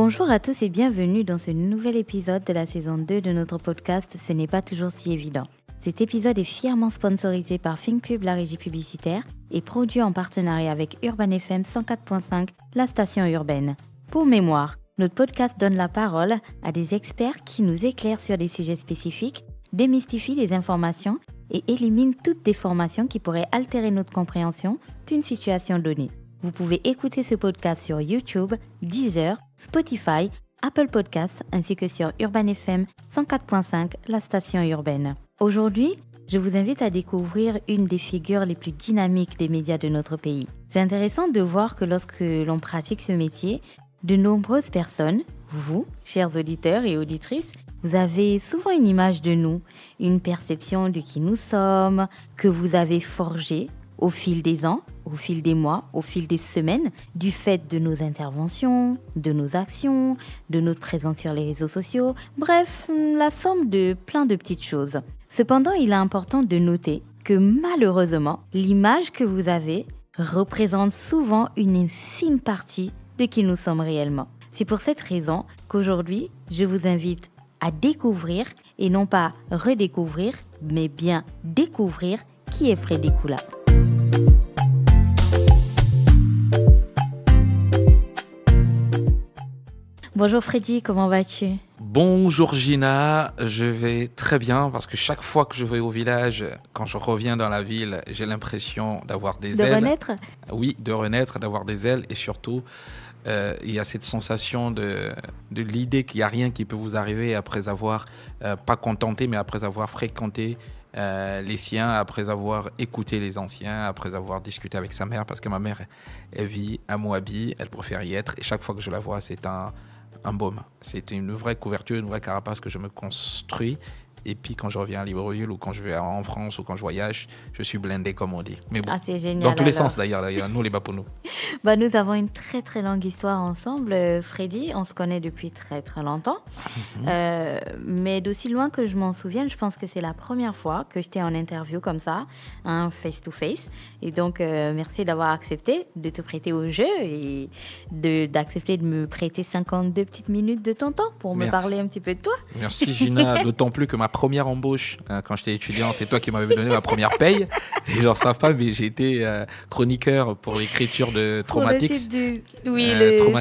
Bonjour à tous et bienvenue dans ce nouvel épisode de la saison 2 de notre podcast Ce n'est pas toujours si évident. Cet épisode est fièrement sponsorisé par ThinkPub, la régie publicitaire, et produit en partenariat avec Urban FM 104.5, la station urbaine. Pour mémoire, notre podcast donne la parole à des experts qui nous éclairent sur des sujets spécifiques, démystifient les informations et éliminent toutes déformations qui pourraient altérer notre compréhension d'une situation donnée. Vous pouvez écouter ce podcast sur YouTube, Deezer, Spotify, Apple Podcasts ainsi que sur Urban FM 104.5, la station urbaine. Aujourd'hui, je vous invite à découvrir une des figures les plus dynamiques des médias de notre pays. C'est intéressant de voir que lorsque l'on pratique ce métier, de nombreuses personnes, vous, chers auditeurs et auditrices, vous avez souvent une image de nous, une perception de qui nous sommes, que vous avez forgée au fil des ans, au fil des mois, au fil des semaines, du fait de nos interventions, de nos actions, de notre présence sur les réseaux sociaux, bref, la somme de plein de petites choses. Cependant, il est important de noter que malheureusement, l'image que vous avez représente souvent une infime partie de qui nous sommes réellement. C'est pour cette raison qu'aujourd'hui, je vous invite à découvrir, et non pas redécouvrir, mais bien découvrir qui est Freddy Koula. Bonjour Freddy, comment vas-tu ? Bonjour Gina, je vais très bien parce que chaque fois que je vais au village, quand je reviens dans la ville, j'ai l'impression d'avoir des ailes. De renaître ? Oui, de renaître, d'avoir des ailes et surtout, il y a cette sensation de l'idée qu'il n'y a rien qui peut vous arriver après avoir, pas contenté, mais après avoir fréquenté les siens, après avoir écouté les anciens, après avoir discuté avec sa mère, parce que ma mère, elle vit à Moabi, elle préfère y être et chaque fois que je la vois, c'est un baume. C'est une vraie couverture, une vraie carapace que je me construis. Et puis quand je reviens à Libreville ou quand je vais en France ou quand je voyage, je suis blindé comme on dit. Mais bon, c'est génial, dans tous les sens d'ailleurs, nous les Bapounou. Nous avons une très très longue histoire ensemble, Freddy. On se connaît depuis très très longtemps. Mais d'aussi loin que je m'en souvienne, je pense que c'est la première fois que j'étais en interview comme ça, face to face. Et donc merci d'avoir accepté de te prêter au jeu et d'accepter de me prêter 52 petites minutes de ton temps pour me parler un petit peu de toi. Merci Gina, d'autant plus que ma première embauche, quand j'étais étudiant, c'est toi qui m'avais donné ma première paye. Les gens ne savent pas, mais j'ai été chroniqueur pour l'écriture de Traumatix. Le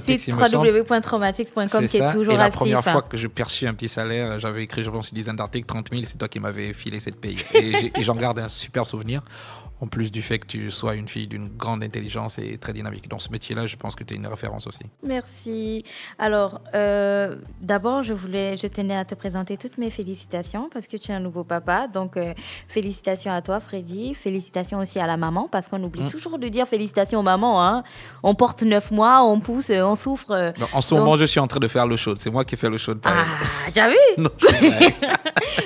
site www.traumatix.com qui est toujours actif. Et la première fois que j'ai perçu un petit salaire, j'avais écrit, je pense, une dizaine d'articles, 30 000, c'est toi qui m'avais filé cette paye. Et j'en garde un super souvenir. En plus du fait que tu sois une fille d'une grande intelligence et très dynamique. Dans ce métier-là, je pense que tu es une référence aussi. Merci. Alors, d'abord, je tenais à te présenter toutes mes félicitations parce que tu es un nouveau papa. Donc, félicitations à toi, Freddy. Félicitations aussi à la maman parce qu'on oublie toujours de dire félicitations aux mamans. Hein. On porte 9 mois, on pousse, on souffre. Non, en ce moment, je suis en train de faire l'eau chaude. C'est moi qui fais l'eau chaude. T'as vu? Non,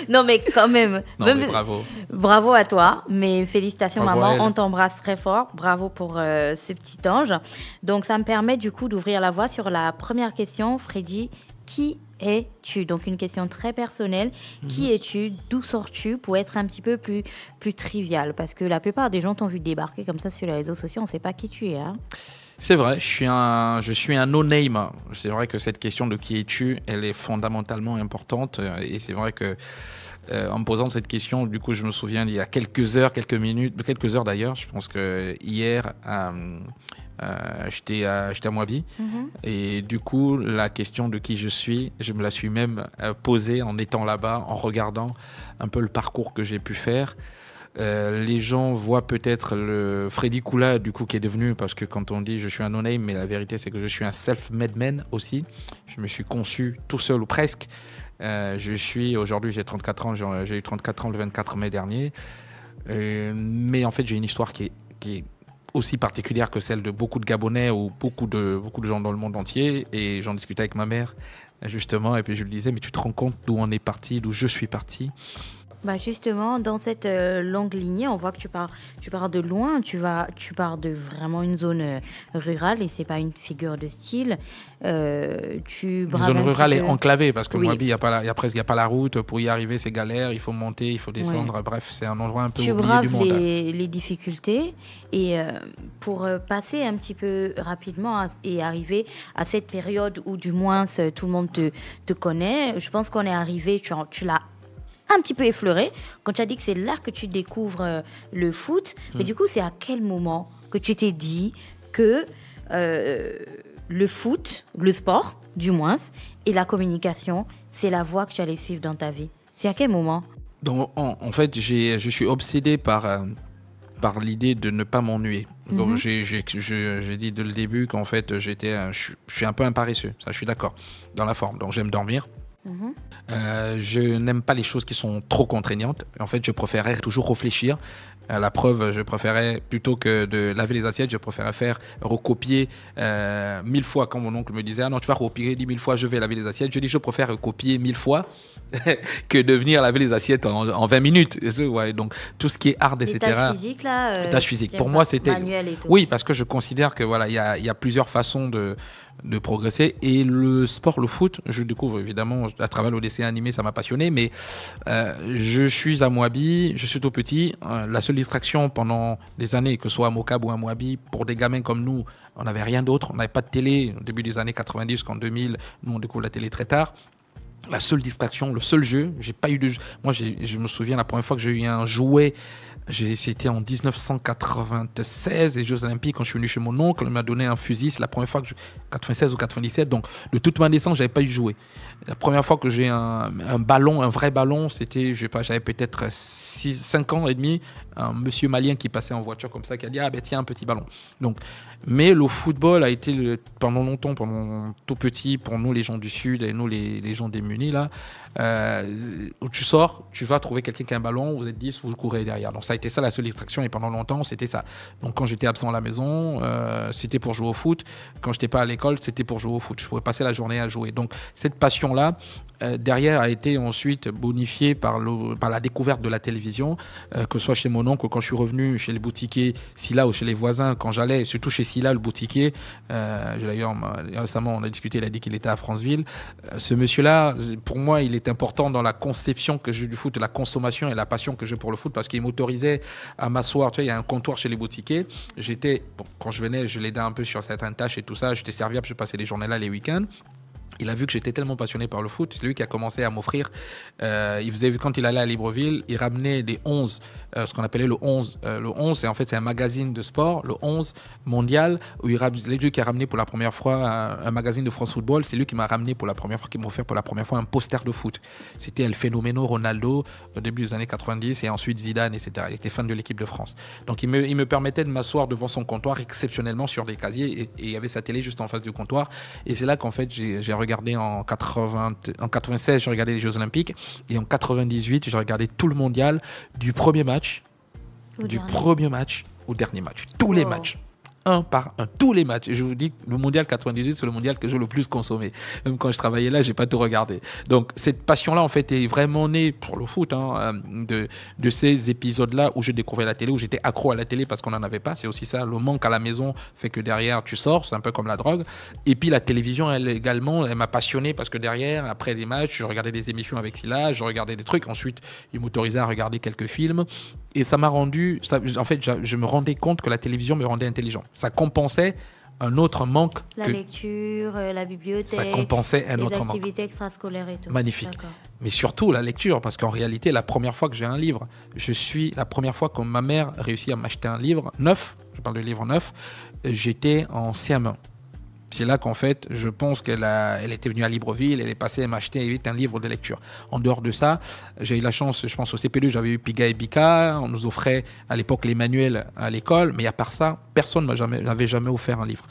non, mais quand même. Non, mais bravo. Bravo à toi. Mais félicitations, bravo maman. On t'embrasse très fort. Bravo pour ce petit ange. Donc, ça me permet du coup d'ouvrir la voie sur la première question. Freddy, qui es-tu? Donc, une question très personnelle. Qui es-tu? D'où sors-tu? Pour être un petit peu plus trivial. Parce que la plupart des gens t'ont vu débarquer comme ça sur les réseaux sociaux. On ne sait pas qui tu es. Hein. C'est vrai, je suis un no-name. C'est vrai que cette question de qui es-tu, elle est fondamentalement importante. Et c'est vrai que en me posant cette question, du coup, je me souviens il y a quelques heures d'ailleurs. Je pense que hier, j'étais à Moabi. Et du coup, la question de qui je suis, je me la suis même posée en étant là-bas, en regardant un peu le parcours que j'ai pu faire. Les gens voient peut-être le Freddy Koula du coup qui est devenu, parce que quand on dit je suis un no-name, mais la vérité c'est que je suis un self-made man aussi. Je me suis conçu tout seul ou presque. Aujourd'hui j'ai 34 ans, j'ai eu 34 ans le 24 mai dernier. Mais en fait j'ai une histoire qui est aussi particulière que celle de beaucoup de Gabonais ou beaucoup de gens dans le monde entier. Et j'en discutais avec ma mère justement, et puis je lui disais mais tu te rends compte d'où on est parti, d'où je suis parti? Bah justement, dans cette longue lignée, on voit que tu pars de loin, tu pars de vraiment une zone rurale et c'est pas une figure de style. Tu Une braves zone un rurale petit est peu. enclavée parce que Oui. Moabi, il y a pas la route. Pour y arriver, c'est galère. Il faut monter, il faut descendre. Ouais. Bref, c'est un endroit un peu Tu oublié du braves monde. les difficultés et pour passer un petit peu rapidement et arriver à cette période où du moins tout le monde te connaît, je pense qu'on est arrivé, tu l'as un petit peu effleuré quand tu as dit que c'est là que tu découvres le foot. Mais du coup, c'est à quel moment que tu t'es dit que le foot, le sport du moins, et la communication, c'est la voie que tu allais suivre dans ta vie? C'est à quel moment? Donc, en fait, je suis obsédé par l'idée de ne pas m'ennuyer. Donc, j'ai dit dès le début qu'en fait, je suis un peu un paresseux. Ça, je suis d'accord. Dans la forme. Donc, j'aime dormir. Je n'aime pas les choses qui sont trop contraignantes. En fait, je préférais toujours réfléchir. La preuve, je préférais, plutôt que de laver les assiettes, je préférais recopier 1000 fois. Quand mon oncle me disait, ah non, tu vas recopier 10 000 fois, je vais laver les assiettes. Je dis, je préfère recopier 1000 fois que de venir laver les assiettes en 20 minutes. Ouais, donc, tout ce qui est art, etc. Les tâches physiques, là. Tâches physiques. Pour moi, c'était. Manuel et tout. Oui, parce que je considère que voilà, il y a plusieurs façons de progresser. Et le sport, le foot, je découvre évidemment à travers le dessin animé, ça m'a passionné. Mais je suis à Moabi, je suis tout petit. La seule distraction pendant des années, que ce soit à Mokab ou à Moabi, pour des gamins comme nous, on n'avait rien d'autre. On n'avait pas de télé au début des années 90, qu'en 2000, nous on découvre la télé très tard. La seule distraction, le seul jeu, j'ai pas eu de jeu. Moi, je me souviens la première fois que j'ai eu un jouet, c'était en 1996, les Jeux Olympiques, quand je suis venu chez mon oncle, il m'a donné un fusil. C'est la première fois 96 ou 97, donc de toute ma naissance, j'avais pas eu de jouet. La première fois que j'ai un ballon, un vrai ballon, c'était, je sais pas, j'avais peut-être 5 ans et demi, un monsieur malien qui passait en voiture comme ça, qui a dit, ah ben tiens, un petit ballon. Donc, mais le football a été pendant longtemps, pendant tout petit, pour nous les gens du Sud et nous les gens démunis là, où tu sors, tu vas trouver quelqu'un qui a un ballon, vous êtes 10, vous courez derrière. Donc ça a été ça la seule distraction et pendant longtemps c'était ça. Donc quand j'étais absent à la maison, c'était pour jouer au foot. Quand j'étais pas à l'école, c'était pour jouer au foot. Je pouvais passer la journée à jouer. Donc cette passion-là, derrière, a été ensuite bonifiée par la découverte de la télévision, que ce soit chez mon oncle, quand je suis revenu chez les boutiquiers Silla ou chez les voisins, quand j'allais, surtout chez Silla, le boutiquier, d'ailleurs récemment on a discuté, il a dit qu'il était à Franceville. Ce monsieur-là, pour moi, il est important dans la conception que j'ai du foot, la consommation et la passion que j'ai pour le foot, parce qu'il m'autorisait à m'asseoir. Tu vois, il y a un comptoir chez les boutiquiers. Quand je venais, je l'aidais un peu sur certaines tâches et tout ça. J'étais serviable, je passais les journées là, les week-ends. Il a vu que j'étais tellement passionné par le foot, c'est lui qui a commencé à m'offrir. Quand il allait à Libreville, il ramenait les 11, ce qu'on appelait le 11. Le 11, c'est un magazine de sport, le 11 mondial, où c'est lui qui a ramené pour la première fois un magazine de France Football. C'est lui qui m'a ramené pour la première fois, qui m'a offert pour la première fois un poster de foot. C'était El Fenomeno Ronaldo au début des années 90 et ensuite Zidane, etc. Il était fan de l'équipe de France. Donc il me permettait de m'asseoir devant son comptoir exceptionnellement sur des casiers et il y avait sa télé juste en face du comptoir. Et c'est là qu'en fait j'ai regardé en 96, j'ai regardé les Jeux Olympiques et en 98, j'ai regardé tout le mondial du premier match au dernier match. Tous les matchs. Un par un, tous les matchs. Et je vous dis, le mondial 98, c'est le mondial que j'ai le plus consommé. Même quand je travaillais là, j'ai pas tout regardé. Donc, cette passion-là, en fait, est vraiment née pour le foot, de ces épisodes-là où je découvrais la télé, où j'étais accro à la télé parce qu'on n'en avait pas. C'est aussi ça, le manque à la maison fait que derrière, tu sors, c'est un peu comme la drogue. Et puis, la télévision, elle également, elle m'a passionné parce que derrière, après les matchs, je regardais des émissions avec Silla, je regardais des trucs. Ensuite, il m'autorisait à regarder quelques films. Et ça m'a rendu... En fait, je me rendais compte que la télévision me rendait intelligent. Ça compensait un autre manque. La lecture, la bibliothèque. Ça compensait un autre manque. Les activités extrascolaires et tout. Magnifique. D'accord. Mais surtout la lecture, parce qu'en réalité, la première fois que j'ai un livre, la première fois que ma mère réussit à m'acheter un livre neuf, je parle de livre neuf, j'étais en CM1. C'est là qu'en fait, je pense qu'elle était venue à Libreville, elle est passée, elle m'a acheté un livre de lecture. En dehors de ça, j'ai eu la chance, je pense au CP2, j'avais eu Piga et Bika, on nous offrait à l'époque les manuels à l'école, mais à part ça, personne ne m'avait jamais offert un livre.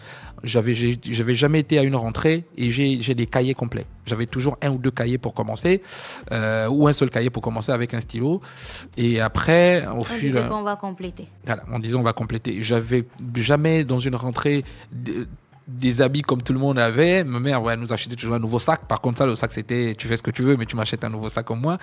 J'avais jamais été à une rentrée et j'ai des cahiers complets. J'avais toujours un ou deux cahiers pour commencer, ou un seul cahier pour commencer avec un stylo. Et après, on disait qu'on va compléter. Voilà, on disait on va compléter. J'avais jamais dans une rentrée des habits comme tout le monde avait. Ma mère nous achetait toujours un nouveau sac. Par contre, ça, le sac, c'était tu fais ce que tu veux, mais tu m'achètes un nouveau sac comme moi.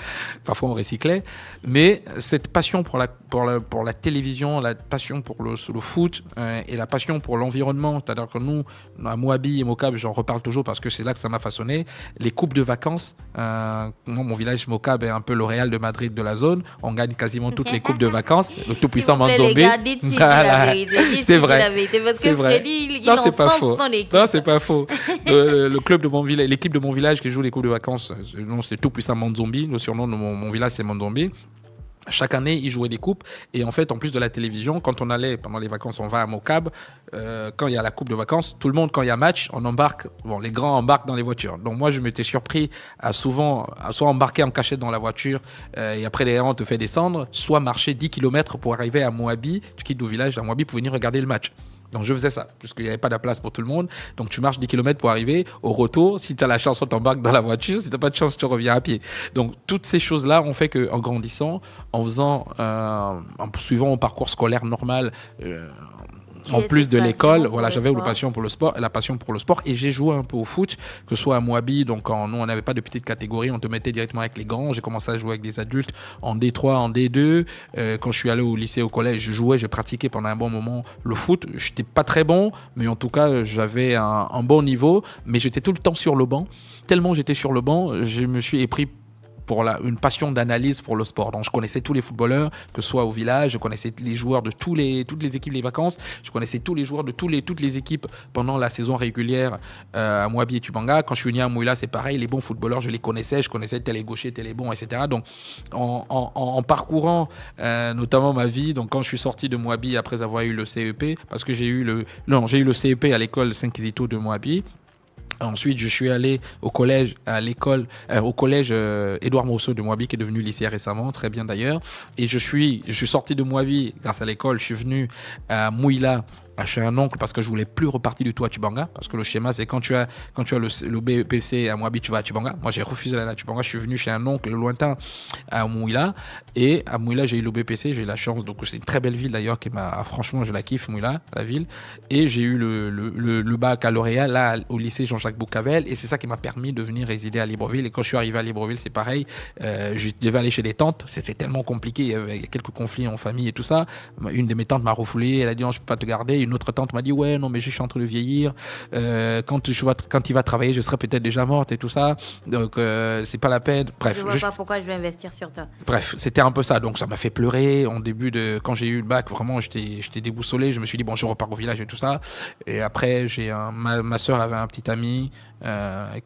Parfois, on recyclait. Mais cette passion pour la télévision, la passion pour le foot et la passion pour l'environnement, c'est-à-dire que nous, à Moabi et Mokab, j'en reparle toujours parce que c'est là que ça m'a façonné. Les coupes de vacances, moi, mon village Mokab est un peu le Real de Madrid de la zone. On gagne quasiment toutes les coupes de vacances. Le tout-puissant Manzombi. C'est vrai. C'est vrai. Non, c'est pas faux. Non, c'est pas faux. Le club de mon village, l'équipe de mon village qui joue les coupes de vacances, c'est tout puissant Manzombi. Le surnom de mon village, c'est Manzombi. Chaque année, ils jouaient des coupes. Et en fait, en plus de la télévision, quand on allait pendant les vacances, on va à Mokab. Quand il y a la coupe de vacances, tout le monde, quand il y a match, on embarque. Bon, les grands embarquent dans les voitures. Donc moi, je m'étais surpris à souvent soit embarquer en cachette dans la voiture et après les on te fait descendre, soit marcher 10 km pour arriver à Moabi. Tu quittes le village à Moabi pour venir regarder le match. Donc je faisais ça, puisqu'il n'y avait pas de place pour tout le monde. Donc tu marches 10 km pour arriver. Au retour, si tu as la chance, on t'embarque dans la voiture. Si tu n'as pas de chance, tu reviens à pied. Donc toutes ces choses-là ont fait qu'en grandissant, en suivant un parcours scolaire normal, en plus de l'école, voilà, j'avais la passion pour le sport et j'ai joué un peu au foot, que ce soit à Moabi, donc nous on n'avait pas de petite catégorie, on te mettait directement avec les grands. J'ai commencé à jouer avec des adultes en D3, en D2. Quand je suis allé au lycée, au collège, je jouais, j'ai pratiqué pendant un bon moment le foot. J'étais pas très bon, mais en tout cas j'avais un bon niveau, mais j'étais tout le temps sur le banc. Tellement j'étais sur le banc, je me suis épris pour une passion d'analyse pour le sport. Donc je connaissais tous les footballeurs, que ce soit au village, je connaissais les joueurs de toutes les équipes des vacances, je connaissais tous les joueurs de toutes les équipes pendant la saison régulière à Moabi et Tubanga. Quand je suis venu à Mouila, c'est pareil, les bons footballeurs, je connaissais tel est gaucher, tel est bon, etc. Donc en parcourant notamment ma vie, donc quand je suis sorti de Moabi après avoir eu le CEP, parce que j'ai eu le CEP à l'école Saint-Kizito de Moabi. Ensuite, je suis allé au collège Édouard Mousseau de Moabi, qui est devenu lycée récemment, très bien d'ailleurs. Et je suis sorti de Moabi grâce à l'école. Je suis venu à Mouila chez un oncle parce que je voulais plus repartir du tout à Tubanga, parce que le schéma c'est quand tu as le BEPC à Moabi, tu vas à Tubanga. Moi j'ai refusé d'aller à Tubanga, je suis venu chez un oncle lointain à Mouila, et à Mouila j'ai eu le BEPC, j'ai eu la chance, donc c'est une très belle ville d'ailleurs franchement je la kiffe, Mouila, la ville, et j'ai eu le baccalauréat là au lycée Jean-Jacques Boucavel, et c'est ça qui m'a permis de venir résider à Libreville. Et quand je suis arrivé à Libreville, c'est pareil, je devais aller chez des tantes, c'était tellement compliqué, il y avait quelques conflits en famille et tout ça. Une de mes tantes m'a refoulé, elle a dit non, je peux pas te garder. Une autre tante m'a dit ouais non mais je suis en train de vieillir, quand il va travailler je serai peut-être déjà morte et tout ça, donc c'est pas la peine. Bref, je vois pas pourquoi je vais investir sur toi. Bref, c'était un peu ça, donc ça m'a fait pleurer en début quand j'ai eu le bac, vraiment j'étais déboussolé, je me suis dit bon je repars au village et tout ça. Et après ma soeur avait un petit ami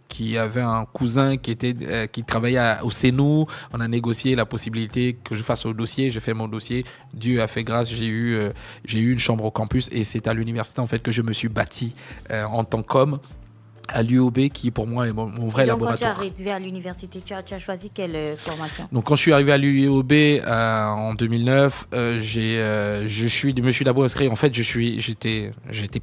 qui avait un cousin qui travaillait au CENU. On a négocié la possibilité que je fasse au dossier, j'ai fait mon dossier, Dieu a fait grâce, j'ai eu une chambre au campus, et c'est à l'université en fait que je me suis bâti en tant qu'homme à l'UOB, qui pour moi est mon vrai laboratoire. Quand tu es arrivé à l'université, tu as choisi quelle formation? Donc quand je suis arrivé à l'UOB en 2009, je me suis d'abord inscrit. En fait, j'étais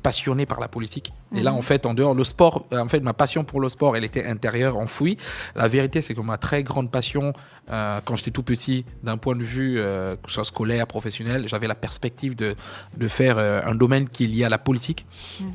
passionné par la politique. Et là, en fait, en dehors le sport, en fait, ma passion pour le sport, elle était intérieure, enfouie. La vérité, c'est que ma très grande passion, quand j'étais tout petit, d'un point de vue que ce soit scolaire, professionnel, j'avais la perspective de faire un domaine qui est lié à la politique,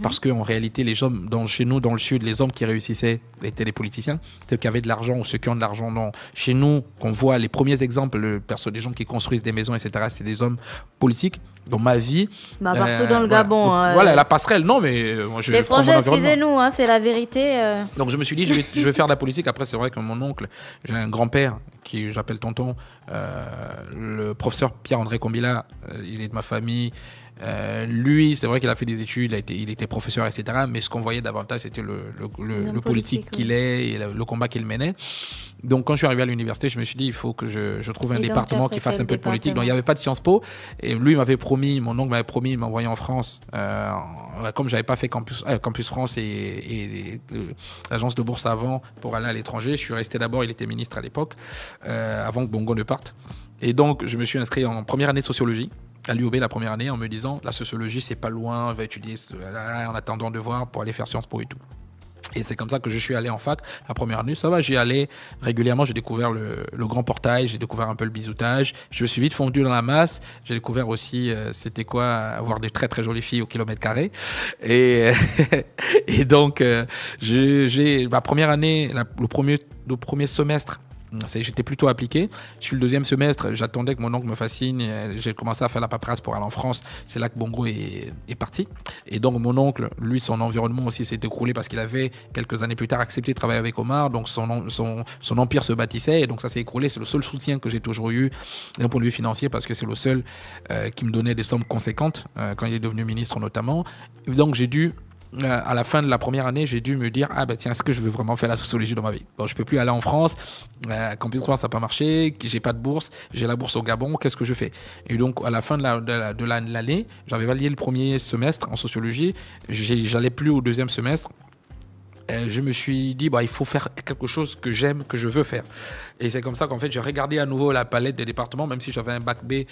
parce que en réalité, les hommes chez nous, dans le sud, les hommes qui réussissaient étaient les politiciens, ceux qui avaient de l'argent ou ceux qui ont de l'argent. Non. Chez nous, qu'on voit les premiers exemples, des gens qui construisent des maisons, etc., c'est des hommes politiques. Dans ma vie, partout dans le Gabon. Donc, voilà, la passerelle, non, mais moi, les Français, excusez-nous, c'est la vérité. Donc je me suis dit, je vais faire de la politique. Après, c'est vrai que mon oncle, j'ai un grand-père qui j'appelle tonton, le professeur Pierre-André Combila, il est de ma famille. Lui, c'est vrai qu'il a fait des études, il était professeur, etc. Mais ce qu'on voyait davantage, c'était le politique qu'il est et le combat qu'il menait. Donc, quand je suis arrivé à l'université, je me suis dit, il faut que je trouve un département qui fasse un peu de politique. Donc, il n'y avait pas de Sciences Po. Et lui, mon oncle m'avait promis, il m'envoyait en France. Comme je n'avais pas fait Campus France et l'agence de bourse avant pour aller à l'étranger, je suis resté d'abord, il était ministre à l'époque, avant que Bongo ne parte. Et donc, je me suis inscrit en première année de sociologie à l'UOB la première année, en me disant la sociologie c'est pas loin, on va étudier en attendant de voir pour aller faire Sciences Po et tout. Et c'est comme ça que je suis allé en fac. La première année, ça va, j'y allais régulièrement. J'ai découvert le grand portail, j'ai découvert un peu le bisoutage. Je me suis vite fondu dans la masse. J'ai découvert aussi c'était quoi avoir des très très jolies filles au kilomètre carré. Et, et donc, j'ai ma première année, le premier semestre, j'étais plutôt appliqué. Je suis le deuxième semestre, j'attendais que mon oncle me fascine. J'ai commencé à faire la paperasse pour aller en France. C'est là que Bongo est parti. Et donc mon oncle, lui, son environnement aussi s'est écroulé parce qu'il avait quelques années plus tard accepté de travailler avec Omar. Donc son empire se bâtissait et donc ça s'est écroulé. C'est le seul soutien que j'ai toujours eu d'un point de vue financier parce que c'est le seul qui me donnait des sommes conséquentes quand il est devenu ministre notamment. Et donc j'ai dû à la fin de la première année, j'ai dû me dire tiens, est-ce que je veux vraiment faire la sociologie dans ma vie? Bon, je peux plus aller en France, Campus 3 ça n'a pas marché, j'ai pas de bourse, j'ai la bourse au Gabon, qu'est-ce que je fais? Et donc à la fin de l'année, j'avais validé le premier semestre en sociologie, j'allais plus au deuxième semestre. Je me suis dit, il faut faire quelque chose que j'aime, que je veux faire. Et c'est comme ça qu'en fait, j'ai regardé à nouveau la palette des départements, même si j'avais un bac B.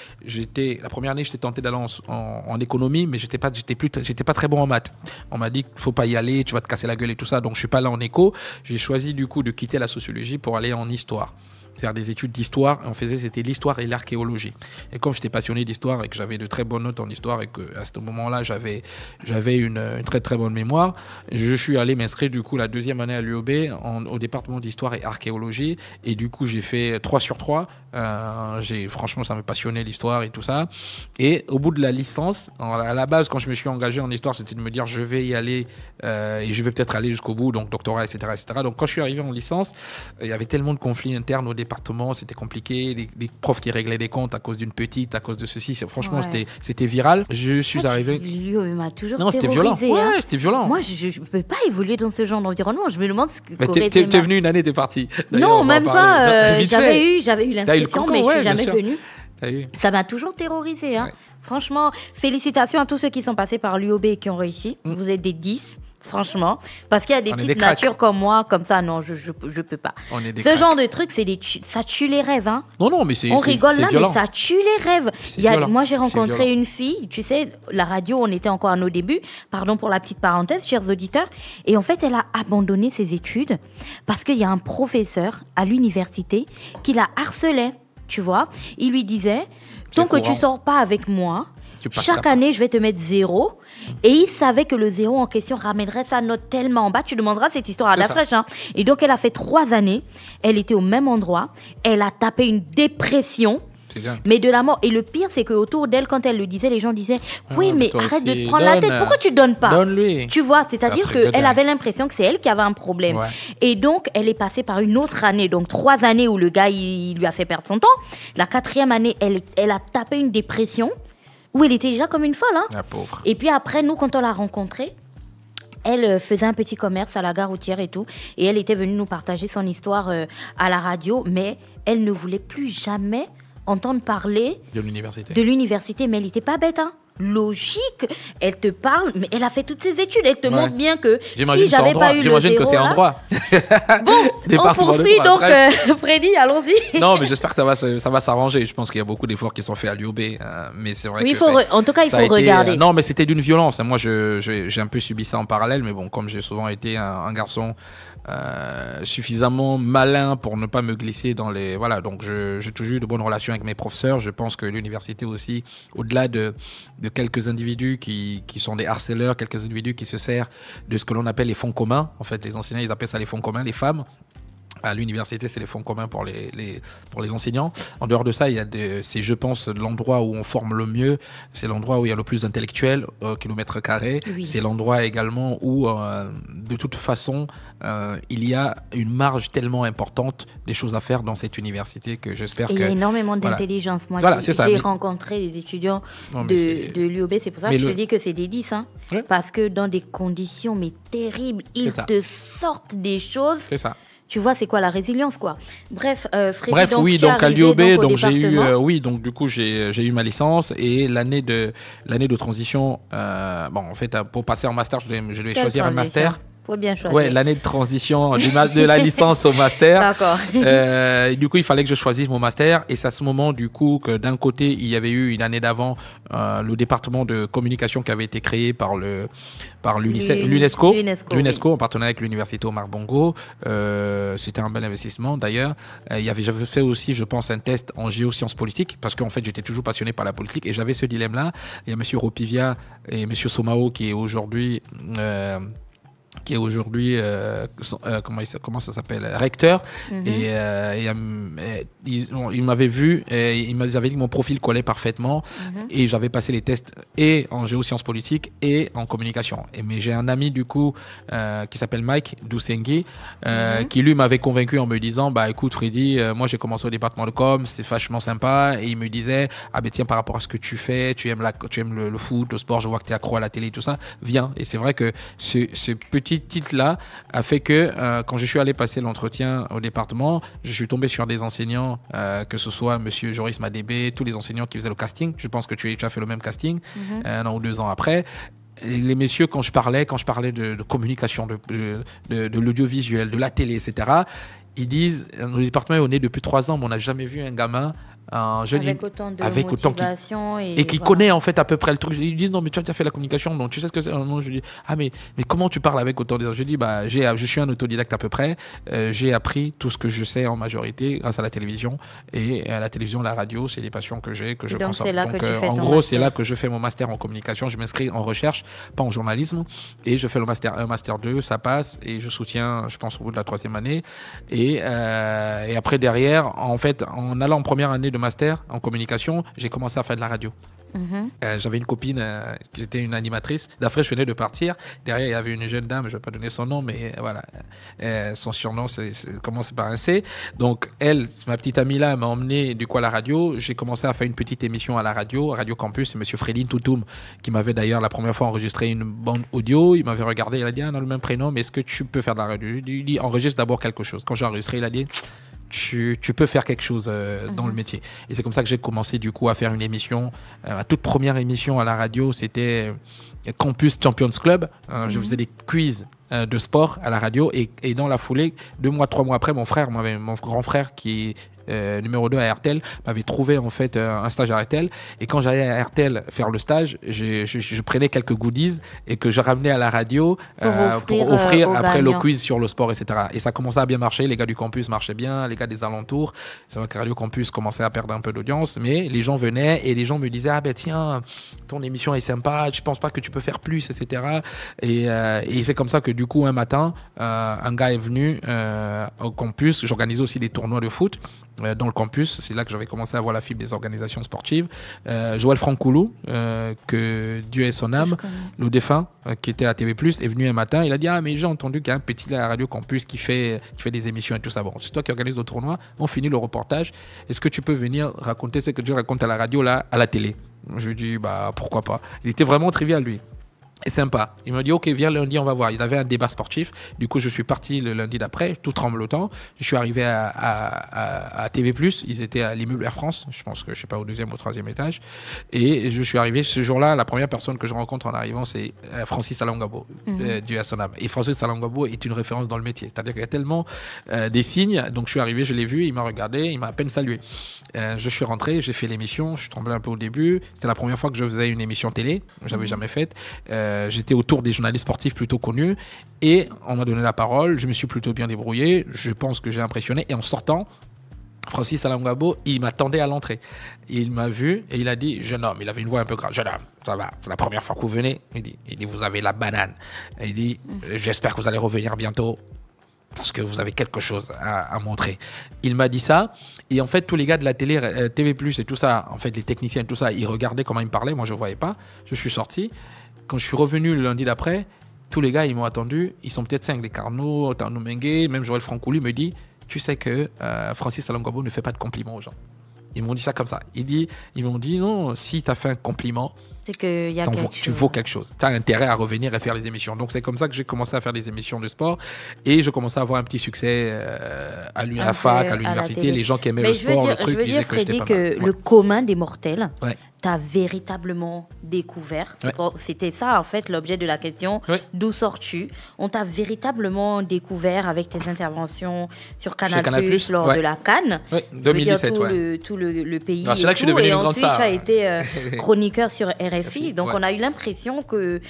La première année, j'étais tenté d'aller en économie, mais j'étais pas très bon en maths. On m'a dit qu'il ne faut pas y aller, tu vas te casser la gueule et tout ça. Donc, je ne suis pas là en éco. J'ai choisi du coup de quitter la sociologie pour aller en histoire. Faire des études d'histoire. C'était l'histoire et l'archéologie. Et comme j'étais passionné d'histoire et que j'avais de très bonnes notes en histoire et qu'à ce moment-là, j'avais une très très bonne mémoire, je suis allé m'inscrire du coup la deuxième année à l'UOB au département d'histoire et archéologie. Et du coup, j'ai fait 3 sur 3. Franchement, ça me passionnait l'histoire et tout ça. Et au bout de la licence, à la base, quand je me suis engagé en histoire, c'était de me dire je vais y aller et je vais peut-être aller jusqu'au bout, donc doctorat, etc., etc. Donc quand je suis arrivé en licence, il y avait tellement de conflits internes au département, c'était compliqué, les profs qui réglaient des comptes à cause d'une petite, à cause de ceci, franchement c'était viral. Je suis arrivé. Lui, il m'a toujours c'était violent. Hein. C'était violent. Moi, je ne peux pas évoluer dans ce genre d'environnement. Je me demande ce que t'es venu une année, t'es parti. Non, même pas. J'avais eu l'inscription, mais je suis jamais venue. Ça m'a toujours terrorisé. Hein. Ouais. Franchement, félicitations à tous ceux qui sont passés par l'UOB et qui ont réussi. Vous êtes des 10. Franchement, parce qu'il y a des petites natures comme moi, comme ça, non, je peux pas. Ce genre de truc, ça tue les rêves, hein. Non, mais on rigole là, violent. Mais ça tue les rêves. Moi, j'ai rencontré une fille, tu sais, la radio, on était encore à nos débuts, pardon pour la petite parenthèse, chers auditeurs, et en fait, elle a abandonné ses études parce qu'il y a un professeur à l'université qui la harcelait, tu vois. Il lui disait, tant que tu sors pas avec moi, chaque année, je vais te mettre 0. Et il savait que le 0 en question ramènerait sa note tellement en bas. Tu demanderas cette histoire à la fraîche. Hein. Et donc, elle a fait 3 années. Elle était au même endroit. Elle a tapé une dépression. Mais de la mort. Et le pire, c'est qu'autour d'elle, quand elle le disait, les gens disaient oui, mais arrête de te prendre la tête. Pourquoi tu ne donnes pas? Donne-lui. Tu vois, c'est-à-dire qu'elle avait l'impression que c'est elle qui avait un problème. Ouais. Et donc, elle est passée par une autre année. Donc, 3 années où le gars, il lui a fait perdre son temps. La 4e année, elle a tapé une dépression. Où elle était déjà comme une folle. Hein. La pauvre. Et puis après, nous, quand on l'a rencontrée, elle faisait un petit commerce à la gare routière et tout. Et elle était venue nous partager son histoire à la radio. Mais elle ne voulait plus jamais entendre parler de l'université. Mais elle n'était pas bête, hein. Logique, elle te parle, mais elle a fait toutes ses études. Elle te montre bien que si j'avais pas eu le 0 que c'est en droit. Bon, on poursuit donc, Freddy, allons-y. Non, mais j'espère que ça va s'arranger. Je pense qu'il y a beaucoup d'efforts qui sont faits à l'UOB, mais c'est vrai en tout cas, il faut regarder. Non, mais c'était d'une violence. Moi, j'ai un peu subi ça en parallèle, mais bon, comme j'ai souvent été un garçon suffisamment malin pour ne pas me glisser dans les... Voilà, donc j'ai toujours eu de bonnes relations avec mes professeurs. Je pense que l'université aussi, au-delà de quelques individus qui sont des harceleurs, quelques individus qui se servent de ce que l'on appelle les fonds communs. En fait, les enseignants, ils appellent ça les fonds communs, les femmes. À l'université, c'est les fonds communs pour les enseignants. En dehors de ça, c'est, je pense, l'endroit où on forme le mieux. C'est l'endroit où il y a le plus d'intellectuels au kilomètre carré. Oui. C'est l'endroit également où, de toute façon, il y a une marge tellement importante des choses à faire dans cette université que j'espère que... Il y a énormément d'intelligence. Moi, j'ai rencontré les étudiants de l'UOB. C'est pour ça que je te dis que c'est des 10. Hein, ouais. Parce que dans des conditions terribles, ils te sortent des choses... C'est ça. Tu vois, c'est quoi la résilience, quoi. Bref, Freddy, donc à l'UOB, donc j'ai eu, donc du coup j'ai eu ma licence et l'année de transition. En fait, pour passer en master, je devais choisir un master. Faut bien choisir. Ouais, l'année de transition de la licence au master. D'accord. Du coup, il fallait que je choisisse mon master. Et c'est à ce moment, du coup, que d'un côté, il y avait eu une année d'avant le département de communication qui avait été créé par l'UNESCO. L'UNESCO, en partenariat avec l'université Omar Bongo. C'était un bel investissement, d'ailleurs. J'avais fait aussi, je pense, un test en géosciences politiques parce qu'en fait, j'étais toujours passionné par la politique et j'avais ce dilemme-là. Il y a M. Ropivia et M. Somao qui est aujourd'hui... comment ça s'appelle, recteur. Et il m'avait vu et il m'avait dit que mon profil collait parfaitement et j'avais passé les tests et en géosciences politiques et en communication. Mais j'ai un ami du coup qui s'appelle Mike Dousengi qui lui m'avait convaincu en me disant bah écoute Freddy, moi j'ai commencé au département de com, c'est vachement sympa, et il me disait ah ben tiens, par rapport à ce que tu fais, tu aimes le foot, le sport, je vois que tu es accro à la télé et tout ça, viens. Et c'est vrai que ce petit titre-là a fait que quand je suis allé passer l'entretien au département, je suis tombé sur des enseignants, que ce soit Monsieur Joris Madébé, tous les enseignants qui faisaient le casting. Je pense que tu as fait le même casting un an ou 2 ans après. Et les messieurs, quand je parlais de communication, de l'audiovisuel, de la télé, etc., ils disent, le département est né depuis 3 ans, mais on n'a jamais vu un gamin, un jeune avec autant de avec motivation et qui connaît en fait à peu près le truc. Ils disent non mais tu as fait la communication, donc tu sais ce que c'est. Non, je dis ah mais comment tu parles avec autant de... Je dis bah je suis un autodidacte à peu près. J'ai appris tout ce que je sais en majorité grâce à la télévision, et la télévision, la radio, c'est des passions que j'ai, que je consomme. Donc en gros c'est là que je fais mon master en communication. Je m'inscris en recherche, pas en journalisme, et je fais le master 1, master 2, ça passe, et je soutiens, je pense, au bout de la 3e année. Et après derrière, en fait, en allant en première année de master en communication, j'ai commencé à faire de la radio. J'avais une copine qui était une animatrice. D'après, je venais de partir. Derrière, il y avait une jeune dame, je ne vais pas donner son nom, mais voilà, son surnom commence par un C. Donc, ma petite amie-là, m'a emmené du coup à la radio. J'ai commencé à faire une petite émission à la radio, Radio Campus. C'est M. Fredin Toutoum qui m'avait d'ailleurs la première fois enregistré une bande audio. Il m'avait regardé, il a dit, on a le même prénom, mais est-ce que tu peux faire de la radio? Il dit, enregistre d'abord quelque chose. Quand j'ai enregistré, il a dit, tu peux faire quelque chose dans le métier. Et c'est comme ça que j'ai commencé du coup à faire une émission. Ma toute première émission à la radio, c'était Campus Champions Club. Je faisais des quiz de sport à la radio, et dans la foulée, 2 mois, 3 mois après, mon grand frère qui est numéro 2 à RTL m'avait trouvé en fait un stage à RTL, et quand j'allais à RTL faire le stage, je prenais quelques goodies et que je ramenais à la radio pour offrir après le quiz sur le sport, etc. Et ça commençait à bien marcher, les gars du campus marchaient bien, les gars des alentours. C'est vrai que Radio Campus commençait à perdre un peu d'audience, mais les gens venaient et les gens me disaient ah ben tiens, ton émission est sympa, je pense pas que tu peux faire plus, etc. Et c'est comme ça que du coup un matin un gars est venu au campus. J'organisais aussi des tournois de foot dans le campus. C'est là que j'avais commencé à voir la fibre des organisations sportives. Joël Francoulou, que Dieu ait son âme, le défunt, qui était à TV+, est venu un matin. Il a dit ah mais j'ai entendu qu'il y a un petit à la Radio Campus qui fait des émissions et tout ça. Bon, c'est toi qui organise le tournoi, on finit le reportage, est-ce que tu peux venir raconter ce que tu racontes à la radio là, à la télé? Je lui dis bah pourquoi pas. Il était vraiment trivial lui. Et sympa. Il m'a dit ok, viens lundi, on va voir. Il avait un débat sportif. Du coup, je suis parti le lundi d'après, tout tremblotant. Je suis arrivé à TV+. Ils étaient à l'immeuble Air France. Je pense que je sais pas, au 2e ou au 3e étage. Et je suis arrivé ce jour-là. La première personne que je rencontre en arrivant, c'est Francis Salangabo, Dieu à son âme. Et Francis Salangabo est une référence dans le métier. C'est-à-dire qu'il y a tellement des signes. Donc je suis arrivé, je l'ai vu, il m'a regardé, il m'a à peine salué. Je suis rentré, j'ai fait l'émission. Je tremblais un peu au début. C'était la première fois que je faisais une émission télé. J'avais jamais faite. J'étais autour des journalistes sportifs plutôt connus, et on m'a donné la parole. Je me suis plutôt bien débrouillé. Je pense que j'ai impressionné. Et en sortant, Francis Salangabo, il m'attendait à l'entrée. Il m'a vu et il a dit jeune homme, il avait une voix un peu grave, jeune homme, ça va, c'est la première fois que vous venez. Il dit vous avez la banane. Il dit j'espère que vous allez revenir bientôt, parce que vous avez quelque chose à montrer. Il m'a dit ça, et en fait tous les gars de la télé, TV+, et tout ça, en fait les techniciens et tout ça, ils regardaient comment il me parlait. Moi je voyais pas. Je suis sorti. Quand je suis revenu le lundi d'après, tous les gars ils m'ont attendu. Ils sont peut-être 5, les Carnot, Tano Mengue, même Joël Francoulou me dit tu sais que Francis Salangabo ne fait pas de compliments aux gens. Ils m'ont dit ça comme ça. Ils m'ont dit non, si tu as fait un compliment, C'est qu'il y a quelque chose. Tu vaux quelque chose. Tu as intérêt à revenir et faire les émissions. Donc, c'est comme ça que j'ai commencé à faire des émissions de sport. Et je commençais à avoir un petit succès à la fac, à l'université. Les gens qui aimaient le sport, le truc, disaient que j'étais pas mal. Je veux dire, Freddy, que le commun des mortels, ouais, t'as véritablement découvert. C'était ça, en fait, l'objet de la question. Ouais. D'où sors-tu? On t'a véritablement découvert avec tes interventions sur Canal+, lors ouais, de la CAN. Oui, 2017, tout le pays. C'est là que je suis devenu une grande star. Et ensuite, tu as été chroniqueur sur RFI. Donc, on a eu l'impression que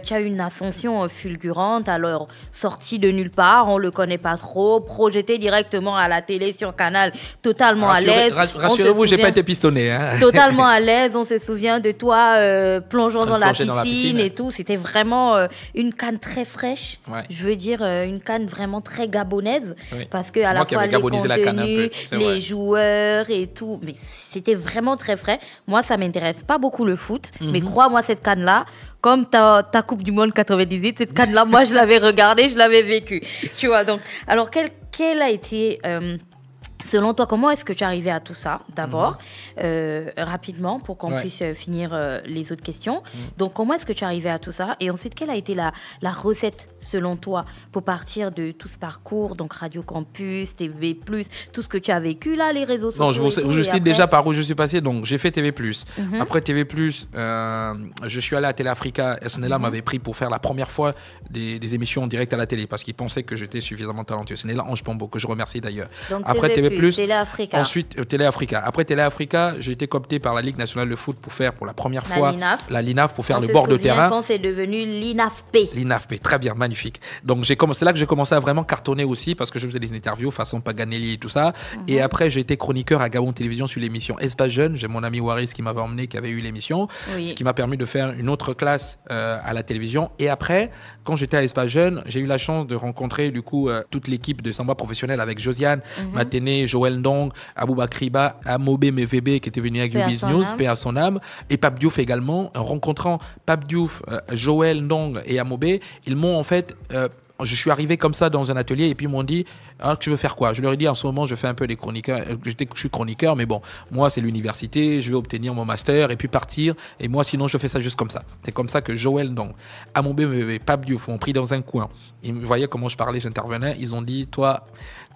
tu as eu une ascension fulgurante. Alors, sorti de nulle part, on ne le connaît pas trop, projeté directement à la télé sur Canal, totalement à l'aise. Rassurez-vous, je n'ai pas été pistonné. Hein. Totalement à l'aise. On se souvient de toi plongeant dans la piscine et tout. C'était vraiment une CAN très fraîche. Ouais. Je veux dire, une CAN vraiment très gabonaise. Oui. Parce qu'à la fois, les contenus, les joueurs et tout. Mais c'était vraiment très frais. Moi, ça ne m'intéresse pas beaucoup le foot. Mais crois-moi, cette CAN-là, comme ta Coupe du Monde 98, cette CAN-là, moi, je l'avais regardée, je l'avais vécue. Tu vois, donc, alors, quel a été... selon toi, comment est-ce que tu es arrivé à tout ça, d'abord, rapidement, pour qu'on puisse finir les autres questions. Donc, comment est-ce que tu es arrivé à tout ça? Et ensuite, quelle a été la recette, selon toi, pour partir de tout ce parcours, donc Radio Campus, TV+, tout ce que tu as vécu, là, les réseaux sociaux? Non, je vous cite déjà par où je suis passé. Donc, j'ai fait TV+. Après TV+, je suis allé à Télé Africa. Snella m'avait pris pour faire la première fois des émissions en direct à la télé, parce qu'il pensait que j'étais suffisamment talentueux. Snella Ange Pambo, que je remercie d'ailleurs. Donc, après TV+, Télé Africa. Ensuite, Télé Africa. Après Télé Africa, j'ai été coopté par la Ligue nationale de foot pour faire pour la première fois la LINAF pour faire le bord de terrain. Quand c'est devenu l'INAFP. L'INAFP, très bien, magnifique. Donc c'est là que j'ai commencé à vraiment cartonner aussi, parce que je faisais des interviews façon Paganelli et tout ça. Et après, j'ai été chroniqueur à Gabon Télévision sur l'émission Espace Jeune. J'ai mon ami Waris qui m'avait emmené, qui avait eu l'émission, ce qui m'a permis de faire une autre classe à la télévision. Et après, quand j'étais à Espace Jeune, j'ai eu la chance de rencontrer du coup toute l'équipe de Samba professionnelle avec Josiane, Maténé, Joël Ndong, Aboubakriba, Amobé Mevebe qui était venu avec Ubiz News, paix à son âme, et Pape Diouf également. En rencontrant Pape Diouf, Joël Ndong et Amobé, ils m'ont en fait... je suis arrivé comme ça dans un atelier et puis ils m'ont dit tu veux faire quoi? Je leur ai dit en ce moment je fais un peu des chroniqueurs, je suis chroniqueur, mais bon, moi c'est l'université, je vais obtenir mon master et puis partir, et moi sinon je fais ça juste comme ça. C'est comme ça que Joël Ndong, Amobé, Pape Diouf m'ont pris dans un coin. Ils voyaient comment je parlais, j'intervenais, ils ont dit toi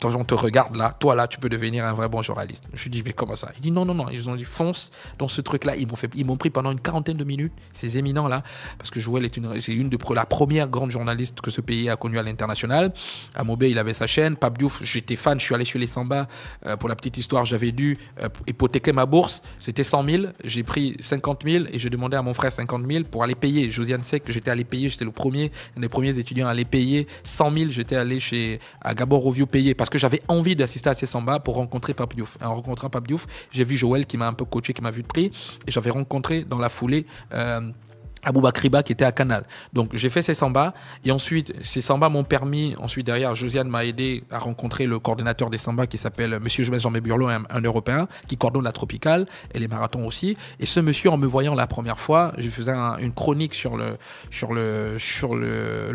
on te regarde là, toi là tu peux devenir un vrai bon journaliste. Je lui ai dit mais comment ça? Il dit non, ils ont dit fonce dans ce truc là. Ils m'ont pris pendant une 40aine de minutes, ces éminents là, parce que Joël c'est la première grande journaliste que ce pays a connue à l'international. Amobé il avait sa chaîne, Pape Diouf j'étais fan, je suis allé sur les Samba, pour la petite histoire j'avais dû hypothéquer ma bourse, c'était 100 000, j'ai pris 50 000 et j'ai demandé à mon frère 50 000 pour aller payer. Josiane sait que j'étais allé payer, j'étais un des premiers étudiants à aller payer 100 000, j'étais allé à Gabon Review payer parce que j'avais envie d'assister à ces Samba pour rencontrer Pape Diouf. En rencontrant Pape Diouf, j'ai vu Joël qui m'a un peu coaché, qui m'a vu de près, et j'avais rencontré dans la foulée Aboubakriba qui était à Canal. Donc j'ai fait ces Samba et ensuite ces Samba m'ont permis, ensuite derrière Josiane m'a aidé à rencontrer le coordinateur des Samba qui s'appelle monsieur Jean-Bé Burlot, un Européen qui coordonne la tropicale et les marathons aussi. Et ce monsieur, en me voyant la première fois, je faisais une chronique sur le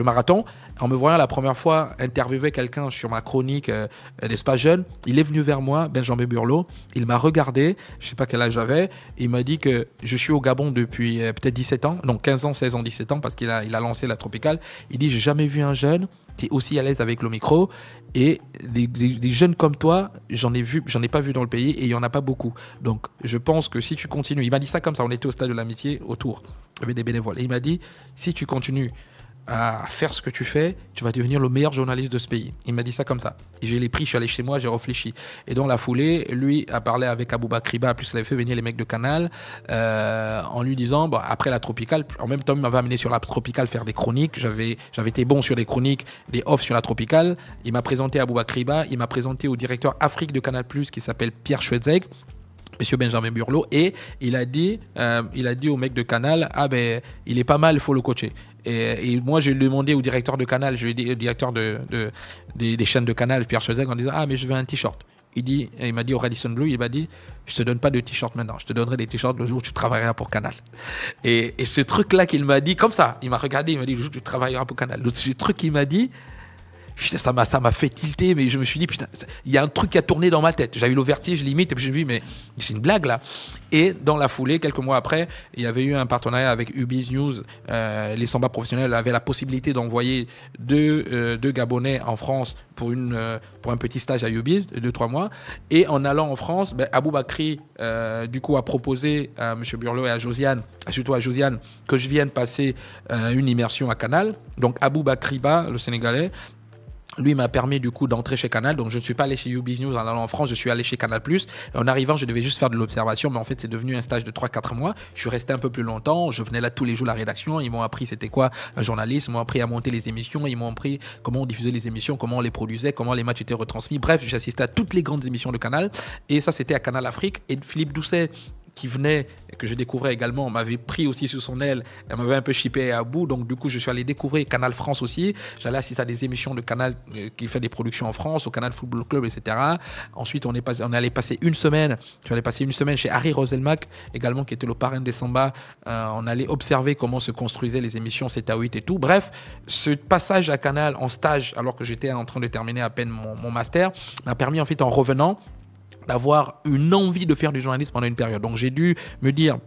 marathon. En me voyant la première fois interviewer quelqu'un sur ma chronique d'Espace Jeune, il est venu vers moi, Benjamin Burlot, il m'a regardé, je ne sais pas quel âge j'avais, il m'a dit que je suis au Gabon depuis peut-être 17 ans, donc 15 ans, 16 ans, 17 ans, parce qu'il a lancé la tropicale. Il dit, j'ai jamais vu un jeune qui est aussi à l'aise avec le micro, et des jeunes comme toi, j'en ai pas vu dans le pays, et il y en a pas beaucoup. Donc je pense que si tu continues, il m'a dit ça comme ça, on était au stade de l'amitié autour, il y avait des bénévoles, et il m'a dit, si tu continues à faire ce que tu fais, tu vas devenir le meilleur journaliste de ce pays. Il m'a dit ça comme ça. Et j'ai les pris, je suis allé chez moi, j'ai réfléchi. Et dans la foulée, lui a parlé avec Aboubakriba, plus il avait fait venir les mecs de Canal, en lui disant, après la tropicale, en même temps, il m'avait amené sur la tropicale faire des chroniques. J'avais été bon sur les chroniques, des off sur la tropicale. Il m'a présenté Aboubakriba, il m'a présenté au directeur Afrique de Canal+, qui s'appelle Pierre Schwetzeg, monsieur Benjamin Burlot, et il a dit au mec de Canal, il est pas mal, il faut le coacher. Et moi, je lui ai demandé au directeur de Canal, je lui ai dit au directeur des chaînes de Canal, Pierre Schwetzeg, en disant, mais je veux un t-shirt. Il m'a dit au Radisson Blu, il m'a dit, je te donne pas de t-shirt maintenant, je te donnerai des t-shirts le jour où tu travailleras pour Canal. Et ce truc-là qu'il m'a dit, comme ça, il m'a regardé, il m'a dit, le jour où tu travailleras pour Canal. Ce truc qu'il m'a dit, Putain, ça m'a fait tilter, mais je me suis dit, putain, il y a un truc qui a tourné dans ma tête. J'avais eu le vertige limite, et puis je me suis dit, mais c'est une blague là. Et dans la foulée, quelques mois après, il y avait eu un partenariat avec UBiz News. Les Samba professionnels avaient la possibilité d'envoyer deux Gabonais en France pour un petit stage à UBiz de 2-3 mois. Et en allant en France, Aboubakry du coup a proposé à M. Burlot et à Josiane, surtout à Josiane, que je vienne passer une immersion à Canal. Donc Aboubakry Ba, le Sénégalais, lui m'a permis du coup d'entrer chez Canal. Donc je ne suis pas allé chez UBiz News en allant en France, je suis allé chez Canal+. En arrivant, je devais juste faire de l'observation, mais en fait c'est devenu un stage de 3-4 mois. Je suis resté un peu plus longtemps, je venais là tous les jours à la rédaction, ils m'ont appris c'était quoi un journaliste, ils m'ont appris à monter les émissions, ils m'ont appris comment on diffusait les émissions, comment on les produisait, comment les matchs étaient retransmis. Bref, j'ai assisté à toutes les grandes émissions de Canal, et ça c'était à Canal Afrique. Et Philippe Doucet, qui venait, que je découvrais également, m'avait pris aussi sous son aile, elle m'avait un peu chippé à bout, donc du coup je suis allé découvrir Canal France aussi, j'allais assister à des émissions de Canal qui fait des productions en France, au Canal Football Club, etc. Ensuite on est allé passer une semaine, je suis allé passer une semaine chez Harry Roselmack, également qui était le parrain des Samba, on allait observer comment se construisaient les émissions 7-8 et tout. Bref, ce passage à Canal en stage, alors que j'étais en train de terminer à peine mon master, m'a permis en fait en revenant d'avoir une envie de faire du journalisme pendant une période. Donc j'ai dû me dire,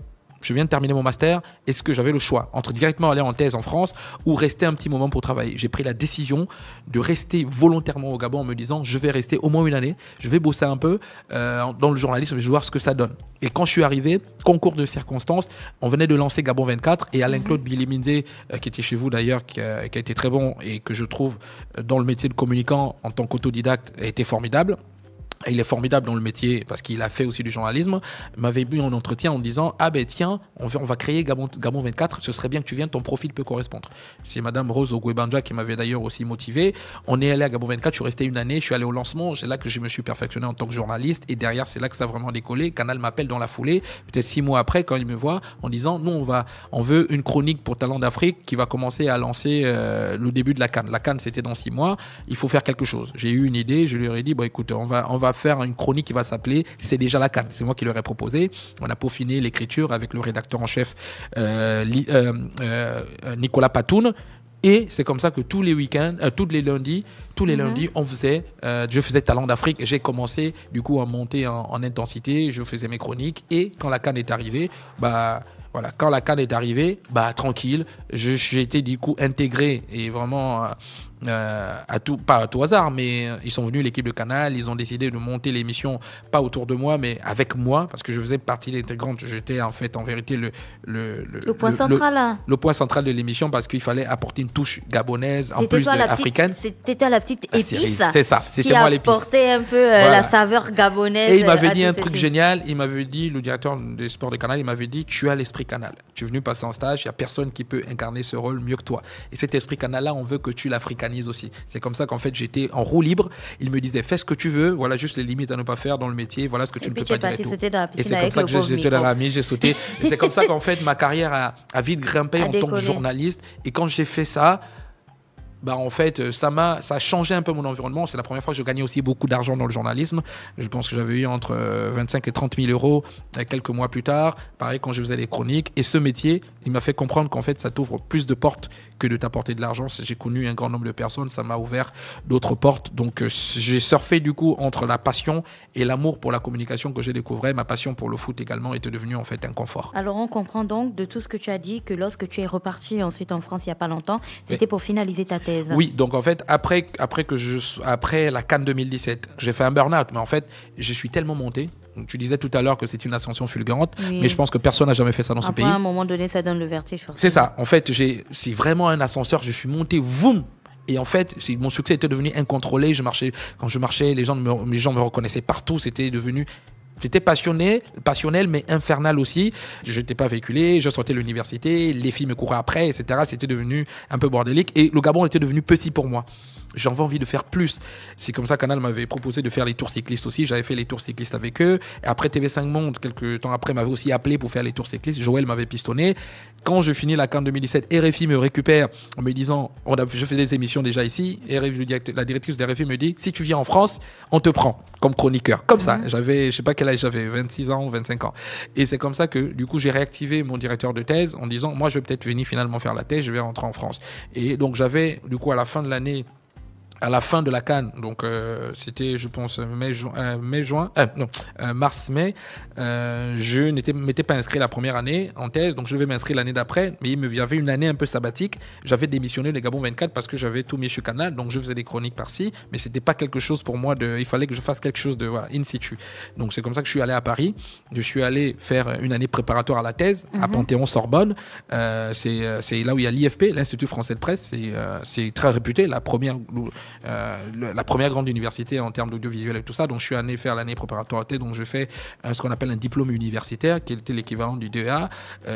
je viens de terminer mon master, est-ce que j'avais le choix entre directement aller en thèse en France ou rester un petit moment pour travailler? J'ai pris la décision de rester volontairement au Gabon en me disant, je vais rester au moins une année, je vais bosser un peu dans le journalisme, je vais voir ce que ça donne. Et quand je suis arrivé, concours de circonstances, on venait de lancer Gabon 24 et Alain-Claude Biliminzé, qui était chez vous d'ailleurs, qui a été très bon et que je trouve dans le métier de communicant en tant qu'autodidacte a été formidable. Il est formidable dans le métier parce qu'il a fait aussi du journalisme. Il m'avait mis en entretien en disant, ah ben tiens, on va créer Gabon 24, ce serait bien que tu viennes, ton profil peut correspondre. C'est Madame Rose Ogwebanja qui m'avait d'ailleurs aussi motivé. On est allé à Gabon 24, je suis resté une année, je suis allé au lancement, c'est là que je me suis perfectionné en tant que journaliste et derrière c'est là que ça a vraiment décollé. Canal m'appelle dans la foulée, peut-être 6 mois après quand il me voit en disant, nous on veut une chronique pour Talent d'Afrique qui va commencer à lancer le début de la CAN. La CAN c'était dans 6 mois, il faut faire quelque chose. J'ai eu une idée, je lui ai dit, bon écoute, on va faire une chronique qui va s'appeler C'est déjà la CAN. C'est moi qui leur ai proposé. On a peaufiné l'écriture avec le rédacteur en chef Nicolas Patoun. Et c'est comme ça que tous les week-ends, tous les lundis, je faisais Talent d'Afrique. J'ai commencé du coup à monter en intensité. Je faisais mes chroniques. Et quand la CAN est arrivée, quand la CAN est arrivée, tranquille, j'ai été du coup intégré et vraiment pas à tout hasard, mais ils sont venus, l'équipe de Canal, ils ont décidé de monter l'émission pas autour de moi, mais avec moi, parce que je faisais partie intégrante. J'étais en vérité le point central. Le point central de l'émission parce qu'il fallait apporter une touche gabonaise en plus africaine. C'était la petite épice. C'est ça, c'était moi l'épice. Qui apportait un peu la saveur gabonaise. Et il m'avait dit un truc génial, il m'avait dit, le directeur des sports de Canal, il m'avait dit, tu as l'esprit Canal. Tu es venu passer en stage, il n'y a personne qui peut incarner ce rôle mieux que toi. Et cet esprit Canal-là, on veut que tu l'africanises aussi. C'est comme ça qu'en fait j'étais en roue libre. Il me disait fais ce que tu veux, voilà juste les limites à ne pas faire dans le métier, voilà ce que tu ne peux pas dire et tout. Et c'est comme ça que j'étais dans la mise, j'ai sauté. Et c'est comme ça qu'en fait ma carrière a vite grimpé en tant que journaliste. Et quand j'ai fait ça, en fait, ça a changé un peu mon environnement. C'est la première fois que je gagnais aussi beaucoup d'argent dans le journalisme. Je pense que j'avais eu entre 25 et 30 000 euros quelques mois plus tard. Pareil, quand je faisais les chroniques. Et ce métier, il m'a fait comprendre qu'en fait, ça t'ouvre plus de portes que de t'apporter de l'argent. J'ai connu un grand nombre de personnes. Ça m'a ouvert d'autres portes. Donc, j'ai surfé du coup entre la passion et l'amour pour la communication que j'ai découvert. Ma passion pour le foot également était devenue en fait un confort. Alors, on comprend donc de tout ce que tu as dit que lorsque tu es reparti ensuite en France il n'y a pas longtemps, c'était pour finaliser ta thèse. Oui, donc en fait, après la CAN 2017, j'ai fait un burn-out, mais en fait, je suis tellement monté. Donc, tu disais tout à l'heure que c'est une ascension fulgurante, mais je pense que personne n'a jamais fait ça dans ce pays. À un moment donné, ça donne le vertige. Forcément. C'est ça. En fait, c'est vraiment un ascenseur. Je suis monté, voum. Et en fait, mon succès était devenu incontrôlé. Quand je marchais, les gens me reconnaissaient partout. C'était passionnel, mais infernal aussi. Je n'étais pas véhiculé, je sortais de l'université, les filles me couraient après, etc. C'était devenu un peu bordélique. Et le Gabon était devenu petit pour moi. J'avais envie de faire plus. C'est comme ça que Canal m'avait proposé de faire les tours cyclistes aussi. J'avais fait les tours cyclistes avec eux. Et après, TV5 Monde, quelques temps après, m'avait aussi appelé pour faire les tours cyclistes. Joël m'avait pistonné. Quand je finis la CAN 2017, RFI me récupère en me disant, je fais des émissions déjà ici. La directrice de RFI me dit, si tu viens en France, on te prend comme chroniqueur. Comme ça. J'avais, je sais pas quel âge j'avais, 26 ans ou 25 ans. Et c'est comme ça que, du coup, j'ai réactivé mon directeur de thèse en disant, moi, je vais peut-être venir finalement faire la thèse, je vais rentrer en France. Et donc, j'avais, du coup, à la fin de l'année à la fin de la CAN, donc c'était, je pense, mars-mai, je m'étais pas inscrit la première année en thèse, donc je devais m'inscrire l'année d'après, mais il y avait une année un peu sabbatique. J'avais démissionné de Gabon 24 parce que j'avais tout mis sur Canal, donc je faisais des chroniques par-ci, mais c'était pas quelque chose pour moi il fallait que je fasse quelque chose de in situ. Donc c'est comme ça que je suis allé à Paris. Je suis allé faire une année préparatoire à la thèse à Panthéon-Sorbonne. C'est là où il y a l'IFP, l'Institut français de presse. C'est très réputé, la première grande université en termes d'audiovisuel et tout ça. Donc je suis allé faire l'année préparatoire à thèse. Donc je fais ce qu'on appelle un diplôme universitaire, qui était l'équivalent du DEA.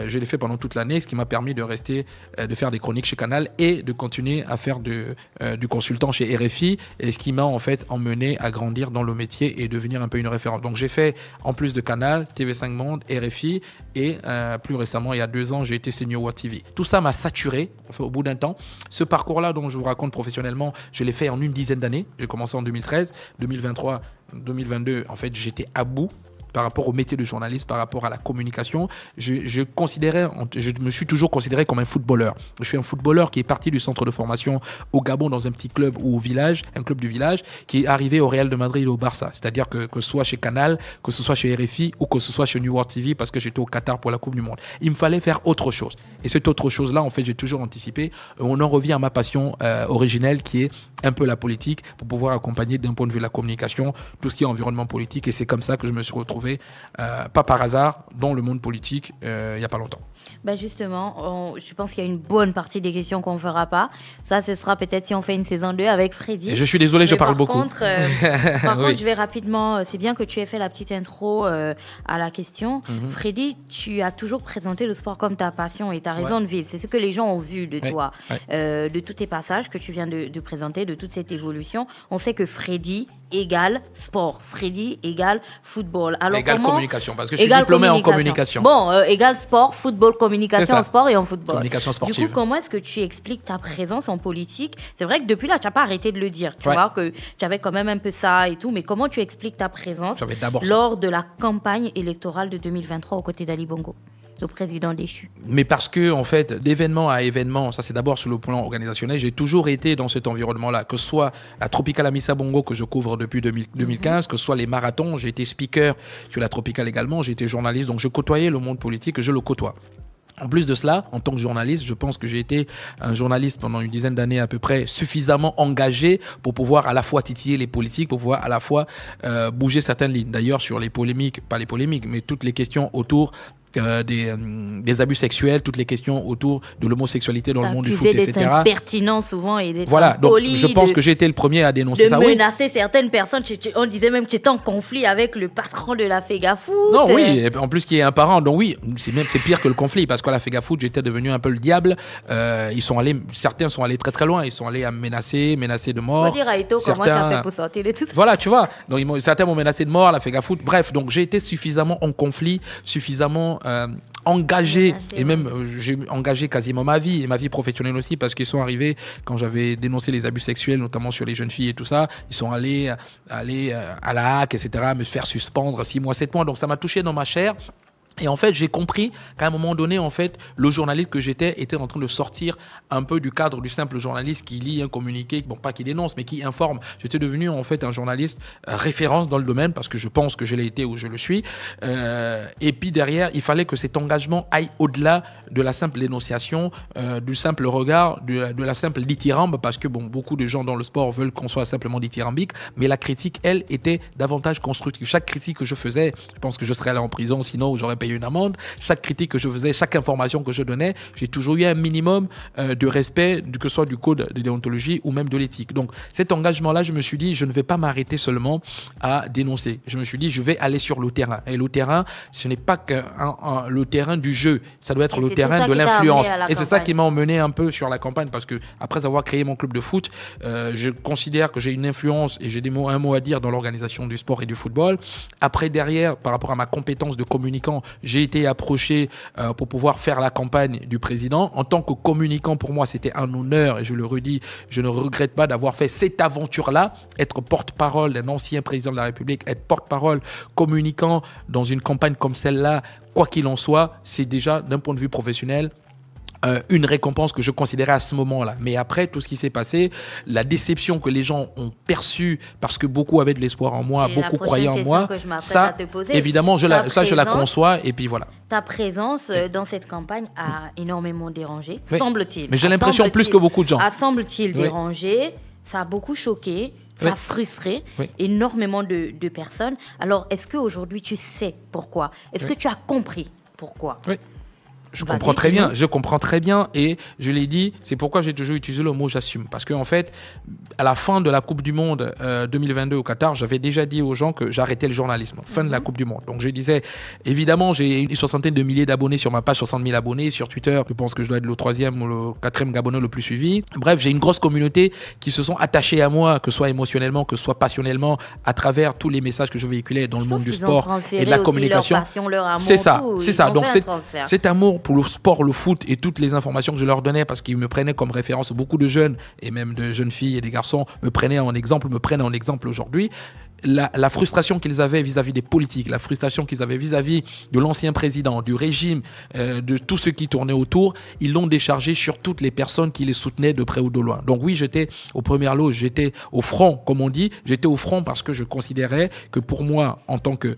Je l'ai fait pendant toute l'année, ce qui m'a permis de rester, de faire des chroniques chez Canal et de continuer à faire du consultant chez RFI, et ce qui m'a en fait emmené à grandir dans le métier et devenir un peu une référence. Donc j'ai fait, en plus de Canal, TV5 Monde, RFI, et plus récemment, il y a 2 ans, j'ai été Senior World TV. Tout ça m'a saturé au bout d'un temps. Ce parcours-là dont je vous raconte professionnellement, je l'ai fait en une dizaine d'années. J'ai commencé en 2013, 2023, 2022, en fait, j'étais à bout par rapport au métier de journaliste, par rapport à la communication. Je me suis toujours considéré comme un footballeur. Je suis un footballeur qui est parti du centre de formation au Gabon dans un petit club ou au village, un club du village, qui est arrivé au Real de Madrid et au Barça. C'est-à-dire que ce soit chez Canal, que ce soit chez RFI ou que ce soit chez New World TV, parce que j'étais au Qatar pour la Coupe du Monde. Il me fallait faire autre chose. Et cette autre chose-là, en fait, j'ai toujours anticipé. On en revient à ma passion originelle, qui est un peu la politique, pour pouvoir accompagner d'un point de vue de la communication, tout ce qui est environnement politique. Et c'est comme ça que je me suis retrouvé, pas par hasard, dans le monde politique il n'y a pas longtemps. Ben justement, je pense qu'il y a une bonne partie des questions qu'on ne fera pas. Ça, ce sera peut-être si on fait une saison 2 avec Freddy. Et je suis désolé, je parle beaucoup. Par contre, je vais rapidement... C'est bien que tu aies fait la petite intro à la question. Freddy, tu as toujours présenté le sport comme ta passion et ta raison de vivre. C'est ce que les gens ont vu de toi, de tous tes passages que tu viens de présenter, de toute cette évolution. On sait que Freddy égale sport. Freddy égale football. Alors égale communication, parce que je suis diplômé en communication. Bon, égale sport, football, communication en sport et en football. Communication sportive. Du coup, comment est-ce que tu expliques ta présence en politique? C'est vrai que depuis là, tu n'as pas arrêté de le dire. Tu vois que tu avais quand même un peu ça et tout, mais comment tu expliques ta présence lors de la campagne électorale de 2023 aux côtés d'Ali Bongo, le président déchu? Mais parce que, en fait, d'événement à événement, ça c'est d'abord sur le plan organisationnel, j'ai toujours été dans cet environnement-là, que ce soit la Tropicale Amissa Bongo que je couvre depuis 2015, que ce soit les marathons, j'ai été speaker sur la Tropicale également, j'ai été journaliste, donc je côtoyais le monde politique, je le côtoie. En plus de cela, en tant que journaliste, je pense que j'ai été un journaliste pendant une dizaine d'années à peu près, suffisamment engagé pour pouvoir à la fois titiller les politiques, pour pouvoir à la fois bouger certaines lignes. D'ailleurs, sur les polémiques, pas les polémiques, mais toutes les questions autour des abus sexuels, toutes les questions autour de l'homosexualité dans le monde du foot, etc. D'être impertinent souvent et d'être voilà, donc je pense que j'ai été le premier à dénoncer ça. De menacer certaines personnes. On disait même que tu étais en conflit avec le patron de la FEGAFoot. Non, oui, en plus qui est un parent. Donc oui, c'est pire que le conflit, parce qu'à la FEGAFoot, j'étais devenu un peu le diable. Certains sont allés très très loin. Ils sont allés à menacer de mort. Faut dire à Eto comment tu as fait pour sortir de tout ça. Voilà, tu vois. Donc certains m'ont menacé de mort, la FEGAFoot. Bref, donc j'ai été suffisamment en conflit, suffisamment engagé, et même j'ai engagé quasiment ma vie et ma vie professionnelle aussi, parce qu'ils sont arrivés quand j'avais dénoncé les abus sexuels, notamment sur les jeunes filles et tout ça. Ils sont allés à la HAC, etc., me faire suspendre 6 mois, 7 mois. Donc ça m'a touché dans ma chair. Et en fait, j'ai compris qu'à un moment donné, en fait, le journaliste que j'étais était en train de sortir un peu du cadre du simple journaliste qui lit un communiqué, bon, pas qui dénonce, mais qui informe. J'étais devenu, en fait, un journaliste référence dans le domaine, parce que je pense que je l'ai été ou je le suis. Et puis derrière, il fallait que cet engagement aille au-delà de la simple dénonciation, du simple regard, de la simple dithyrambe, parce que, bon, beaucoup de gens dans le sport veulent qu'on soit simplement dithyrambique, mais la critique, elle, était davantage constructive. Chaque critique que je faisais, je pense que je serais allé en prison, sinon j'aurais payé une amende. Chaque critique que je faisais, chaque information que je donnais, j'ai toujours eu un minimum de respect, que ce soit du code de déontologie ou même de l'éthique. Donc cet engagement-là, je me suis dit, je ne vais pas m'arrêter seulement à dénoncer. Je me suis dit, je vais aller sur le terrain. Et le terrain, ce n'est pas que le terrain du jeu, ça doit être le terrain de l'influence. Et c'est ça qui m'a emmené un peu sur la campagne, parce que après avoir créé mon club de foot, je considère que j'ai une influence et j'ai un mot à dire dans l'organisation du sport et du football. Après, derrière, par rapport à ma compétence de communicant, j'ai été approché pour pouvoir faire la campagne du président. En tant que communicant, pour moi, c'était un honneur, et je le redis, je ne regrette pas d'avoir fait cette aventure-là, être porte-parole d'un ancien président de la République, être porte-parole, communicant dans une campagne comme celle-là, quoi qu'il en soit, c'est déjà, d'un point de vue professionnel, une récompense que je considérais à ce moment-là. Mais après, tout ce qui s'est passé, la déception que les gens ont perçue, parce que beaucoup avaient de l'espoir en moi, beaucoup croyaient en moi, ça, évidemment, je la conçois, et puis voilà. Ta présence dans cette campagne a énormément dérangé, semble-t-il. Mais j'ai l'impression plus que beaucoup de gens. Semble-t-il dérangé, ça a beaucoup choqué, ça a frustré énormément de personnes. Alors, est-ce qu'aujourd'hui, tu sais pourquoi? Est-ce que tu as compris pourquoi? Oui. Je comprends très bien et je l'ai dit, c'est pourquoi j'ai toujours utilisé le mot j'assume. Parce qu'en fait, à la fin de la Coupe du Monde 2022 au Qatar, j'avais déjà dit aux gens que j'arrêtais le journalisme. Fin de la Coupe du Monde. Donc je disais, évidemment, j'ai une soixantaine de milliers d'abonnés sur ma page, 60 000 abonnés. Sur Twitter, je pense que je dois être le 3e ou le 4e Gabonais le plus suivi. Bref, j'ai une grosse communauté qui se sont attachés à moi, que ce soit émotionnellement, que ce soit passionnellement, à travers tous les messages que je véhiculais dans le monde du sport et de la communication. Leur passion, leur amour, c'est ça, tout. C'est ça. Donc cet amour pour le sport, le foot et toutes les informations que je leur donnais parce qu'ils me prenaient comme référence. Beaucoup de jeunes et même de jeunes filles et des garçons me prennent en exemple aujourd'hui. La frustration qu'ils avaient vis-à-vis des politiques, la frustration qu'ils avaient vis-à-vis de l'ancien président, du régime, de tout ce qui tournait autour, ils l'ont déchargé sur toutes les personnes qui les soutenaient de près ou de loin. Donc oui, j'étais aux premières loges, j'étais au front, comme on dit. J'étais au front parce que je considérais que pour moi, en tant que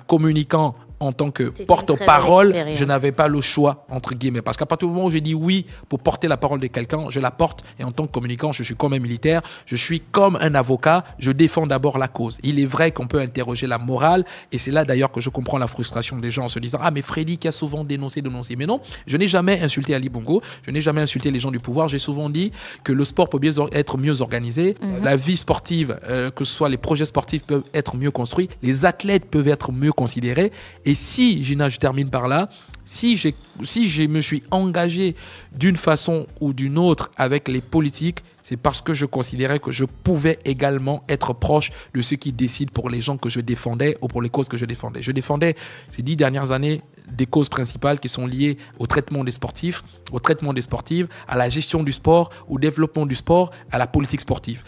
communicant, en tant que porte-parole, je n'avais pas le choix, entre guillemets. Parce qu'à partir du moment où j'ai dit oui pour porter la parole de quelqu'un, je la porte. Et en tant que communicant, je suis comme un militaire, je suis comme un avocat, je défends d'abord la cause. Il est vrai qu'on peut interroger la morale. Et c'est là d'ailleurs que je comprends la frustration des gens en se disant « Ah, mais Freddy qui a souvent dénoncé. » Mais non, je n'ai jamais insulté Ali Bongo, je n'ai jamais insulté les gens du pouvoir. J'ai souvent dit que le sport peut bien être mieux organisé. La vie sportive, que ce soit les projets sportifs peuvent être mieux construits. Les athlètes peuvent être mieux considérés. Et si, Gina, je termine par là, si je me suis engagé d'une façon ou d'une autre avec les politiques, c'est parce que je considérais que je pouvais également être proche de ceux qui décident pour les gens que je défendais ou pour les causes que je défendais. Je défendais ces 10 dernières années des causes principales qui sont liées au traitement des sportifs, au traitement des sportives, à la gestion du sport, au développement du sport, à la politique sportive.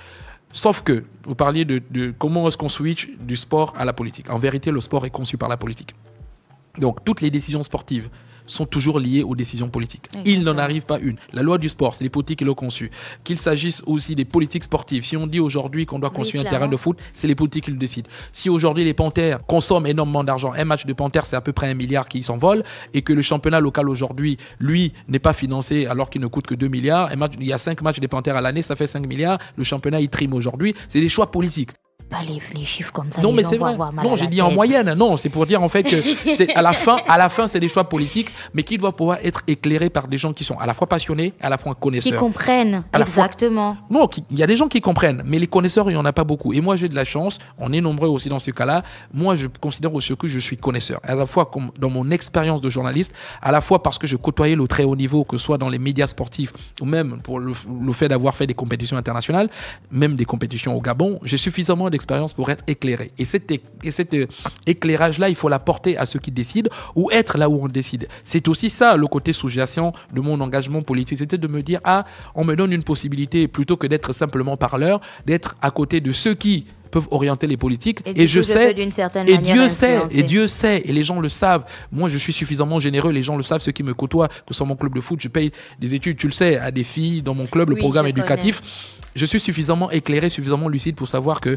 Sauf que, vous parliez de comment est-ce qu'on switch du sport à la politique. En vérité, le sport est conçu par la politique. Donc, toutes les décisions sportives sont toujours liées aux décisions politiques. Il n'en arrive pas une. La loi du sport, c'est les politiques qui l'ont conçue. Qu'il s'agisse aussi des politiques sportives. Si on dit aujourd'hui qu'on doit construire un terrain de foot, c'est les politiques qui le décident. Si aujourd'hui les Panthères consomment énormément d'argent, un match de Panthères, c'est à peu près 1 milliard qui s'envole, et que le championnat local aujourd'hui, lui, n'est pas financé alors qu'il ne coûte que 2 milliards. Il y a 5 matchs des Panthères à l'année, ça fait 5 milliards. Le championnat, il trime aujourd'hui. C'est des choix politiques. Pas les chiffres comme ça. Non, mais c'est vrai. Non, j'ai dit en moyenne. Non, c'est pour dire en fait que c'est à la fin, c'est des choix politiques, mais qui doivent pouvoir être éclairés par des gens qui sont à la fois passionnés, à la fois connaisseurs. Qui comprennent, exactement. Non, il y a des gens qui comprennent, mais les connaisseurs, il n'y en a pas beaucoup. Et moi, j'ai de la chance. On est nombreux aussi dans ce cas-là. Moi, je considère aussi que je suis connaisseur. À la fois comme dans mon expérience de journaliste, à la fois parce que je côtoyais le très haut niveau, que ce soit dans les médias sportifs ou même pour le fait d'avoir fait des compétitions internationales, même des compétitions au Gabon. J'ai suffisamment d'expérience pour être éclairé. Et cet éclairage-là, il faut l'apporter à ceux qui décident ou être là où on décide. C'est aussi ça, le côté sous-jacent de mon engagement politique. C'était de me dire, on me donne une possibilité, plutôt que d'être simplement parleur, d'être à côté de ceux qui peuvent orienter les politiques. Et je sais, et Dieu sait, et les gens le savent. Moi, je suis suffisamment généreux, les gens le savent, ceux qui me côtoient, que ce soit mon club de foot, je paye des études, tu le sais, à des filles dans mon club, le programme éducatif. Je suis suffisamment éclairé, suffisamment lucide pour savoir que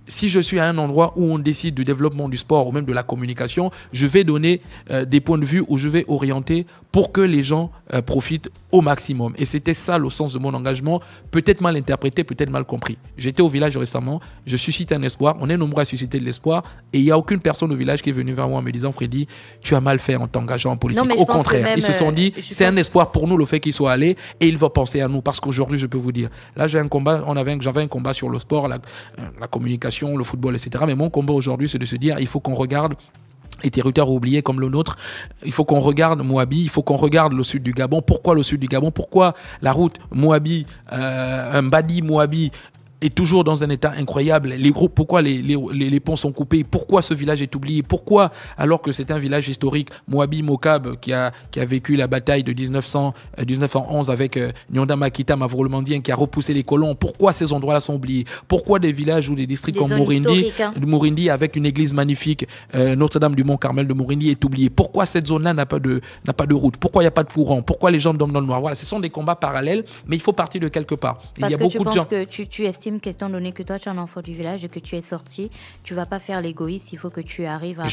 si je suis à un endroit où on décide du développement du sport ou même de la communication, je vais donner des points de vue où je vais orienter pour que les gens profitent au maximum. Et c'était ça le sens de mon engagement, peut-être mal interprété, peut-être mal compris. J'étais au village récemment, je suscite un espoir, on est nombreux à susciter de l'espoir, et il n'y a aucune personne au village qui est venue vers moi en me disant « Freddy, tu as mal fait en t'engageant en politique ». Au contraire, ils se sont dit « c'est un espoir pour nous le fait qu'il soit allé et il va penser à nous ». Parce qu'aujourd'hui, je peux vous dire, là j'avais un combat sur le sport, la communication, le football, etc. Mais mon combat aujourd'hui, c'est de se dire il faut qu'on regarde les territoires oubliés comme le nôtre. Il faut qu'on regarde Moabi, il faut qu'on regarde le sud du Gabon. Pourquoi le sud du Gabon? Pourquoi la route Moabi, Mbadi Moabi est toujours dans un état incroyable. Pourquoi les ponts sont coupés? Pourquoi ce village est oublié? Pourquoi, alors que c'est un village historique, Moabi Mokab, qui a vécu la bataille de 1911 avec Nyonda Makita Mavrolemandien, qui a repoussé les colons, pourquoi ces endroits-là sont oubliés? Pourquoi des villages ou des districts comme Mourindi, avec une église magnifique, Notre-Dame du Mont-Carmel de Mourindi, est oubliée? Pourquoi cette zone-là n'a pas de route? Pourquoi il n'y a pas de courant? Pourquoi les gens dorment dans le noir? Voilà, ce sont des combats parallèles, mais il faut partir de quelque part. Parce que tu penses que tu estimes qu'étant donné que toi tu es un enfant du village et que tu es sorti, tu vas pas faire l'égoïste, il faut que tu arrives à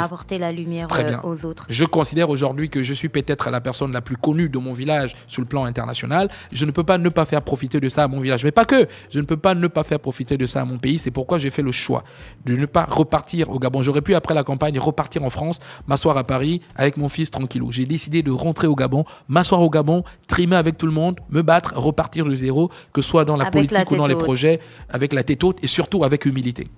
apporter la lumière aux autres. Je considère aujourd'hui que je suis peut-être la personne la plus connue de mon village sur le plan international. Je ne peux pas ne pas faire profiter de ça à mon village, mais pas que. Je ne peux pas ne pas faire profiter de ça à mon pays. C'est pourquoi j'ai fait le choix de ne pas repartir au Gabon. J'aurais pu après la campagne repartir en France, m'asseoir à Paris avec mon fils tranquillou. J'ai décidé de rentrer au Gabon, m'asseoir au Gabon, trimer avec tout le monde, me battre, repartir de zéro, que ce soit dans la politique ou dans les projets, avec la tête haute et surtout avec humilité.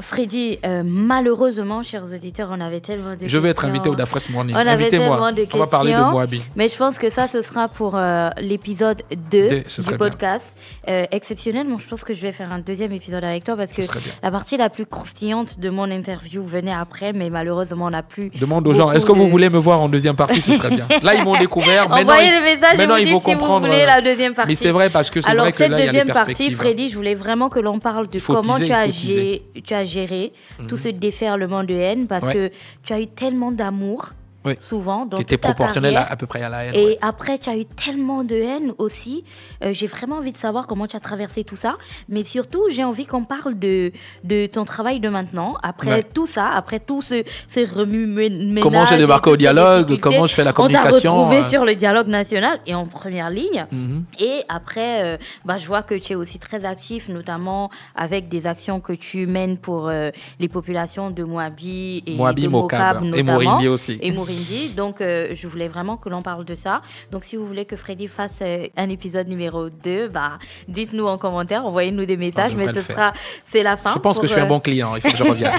Freddy, malheureusement, chers auditeurs, on avait tellement de questions. Je vais être invité au Dafres Morning. On avait tellement de questions. On va parler de Moabi. Mais je pense que ça, ce sera pour l'épisode 2 du podcast. Exceptionnellement, je pense que je vais faire un deuxième épisode avec toi parce que la partie la plus croustillante de mon interview venait après, mais malheureusement, on n'a plus. Demande aux gens, est-ce que vous voulez me voir en deuxième partie? Ce serait bien. Là, ils m'ont découvert. Envoyez les messages et vous dites si vous voulez la deuxième partie. Mais c'est vrai parce que c'est vrai que là, il y a les perspectives. Alors, cette deuxième partie, Freddy, je voulais vraiment que l'on parle de comment tu as géré tout ce déferlement de haine parce que tu as eu tellement d'amour. Souvent, donc qui était proportionnel à peu près à la haine. Et après, tu as eu tellement de haine aussi. J'ai vraiment envie de savoir comment tu as traversé tout ça. Mais surtout, j'ai envie qu'on parle de ton travail de maintenant. Après tout ça, après tout ces remue-ménage. Comment j'ai débarqué au dialogue, comment je fais la communication. On t'a retrouvé sur le dialogue national et en première ligne. Et après, je vois que tu es aussi très actif, notamment avec des actions que tu mènes pour les populations de Moabi et de Mokab, notamment. Et Mourindi aussi. Donc, je voulais vraiment que l'on parle de ça. Donc, si vous voulez que Freddy fasse un épisode numéro 2, dites-nous en commentaire, envoyez-nous des messages. Mais c'est la fin. Je pense que je suis un bon client, il faut que je revienne.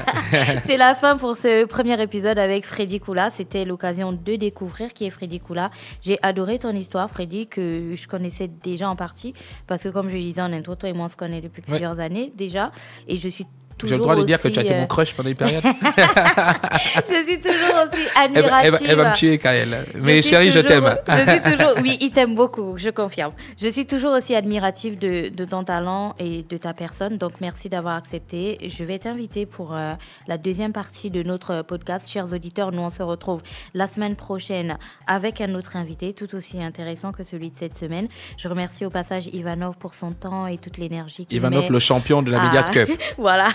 C'est la fin pour ce premier épisode avec Freddy Koula. C'était l'occasion de découvrir qui est Freddy Koula. J'ai adoré ton histoire, Freddy, que je connaissais déjà en partie. Parce que, comme je le disais en intro, toi et moi, on se connaît depuis plusieurs années déjà. Et je suis j'ai le droit de dire que tu as été mon crush pendant une période. Je suis toujours aussi admirative. Elle va me tuer, Kael. Mais chérie, je t'aime. Oui, il t'aime beaucoup, je confirme. Je suis toujours aussi admirative de ton talent et de ta personne. Donc, merci d'avoir accepté. Je vais t'inviter pour la deuxième partie de notre podcast. Chers auditeurs, nous, on se retrouve la semaine prochaine avec un autre invité, tout aussi intéressant que celui de cette semaine. Je remercie au passage Ivanov pour son temps et toute l'énergie qu'il met. Ivanov, le champion de la Medias Cup. Voilà.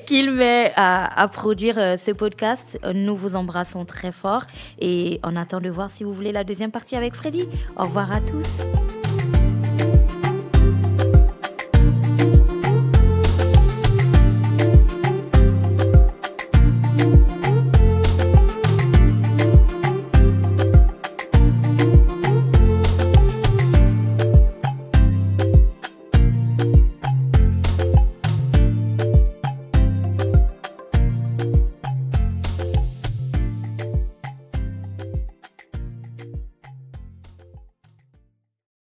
Qu'il met à produire ce podcast. Nous vous embrassons très fort et on attend de voir si vous voulez la deuxième partie avec Freddy. Au revoir à tous.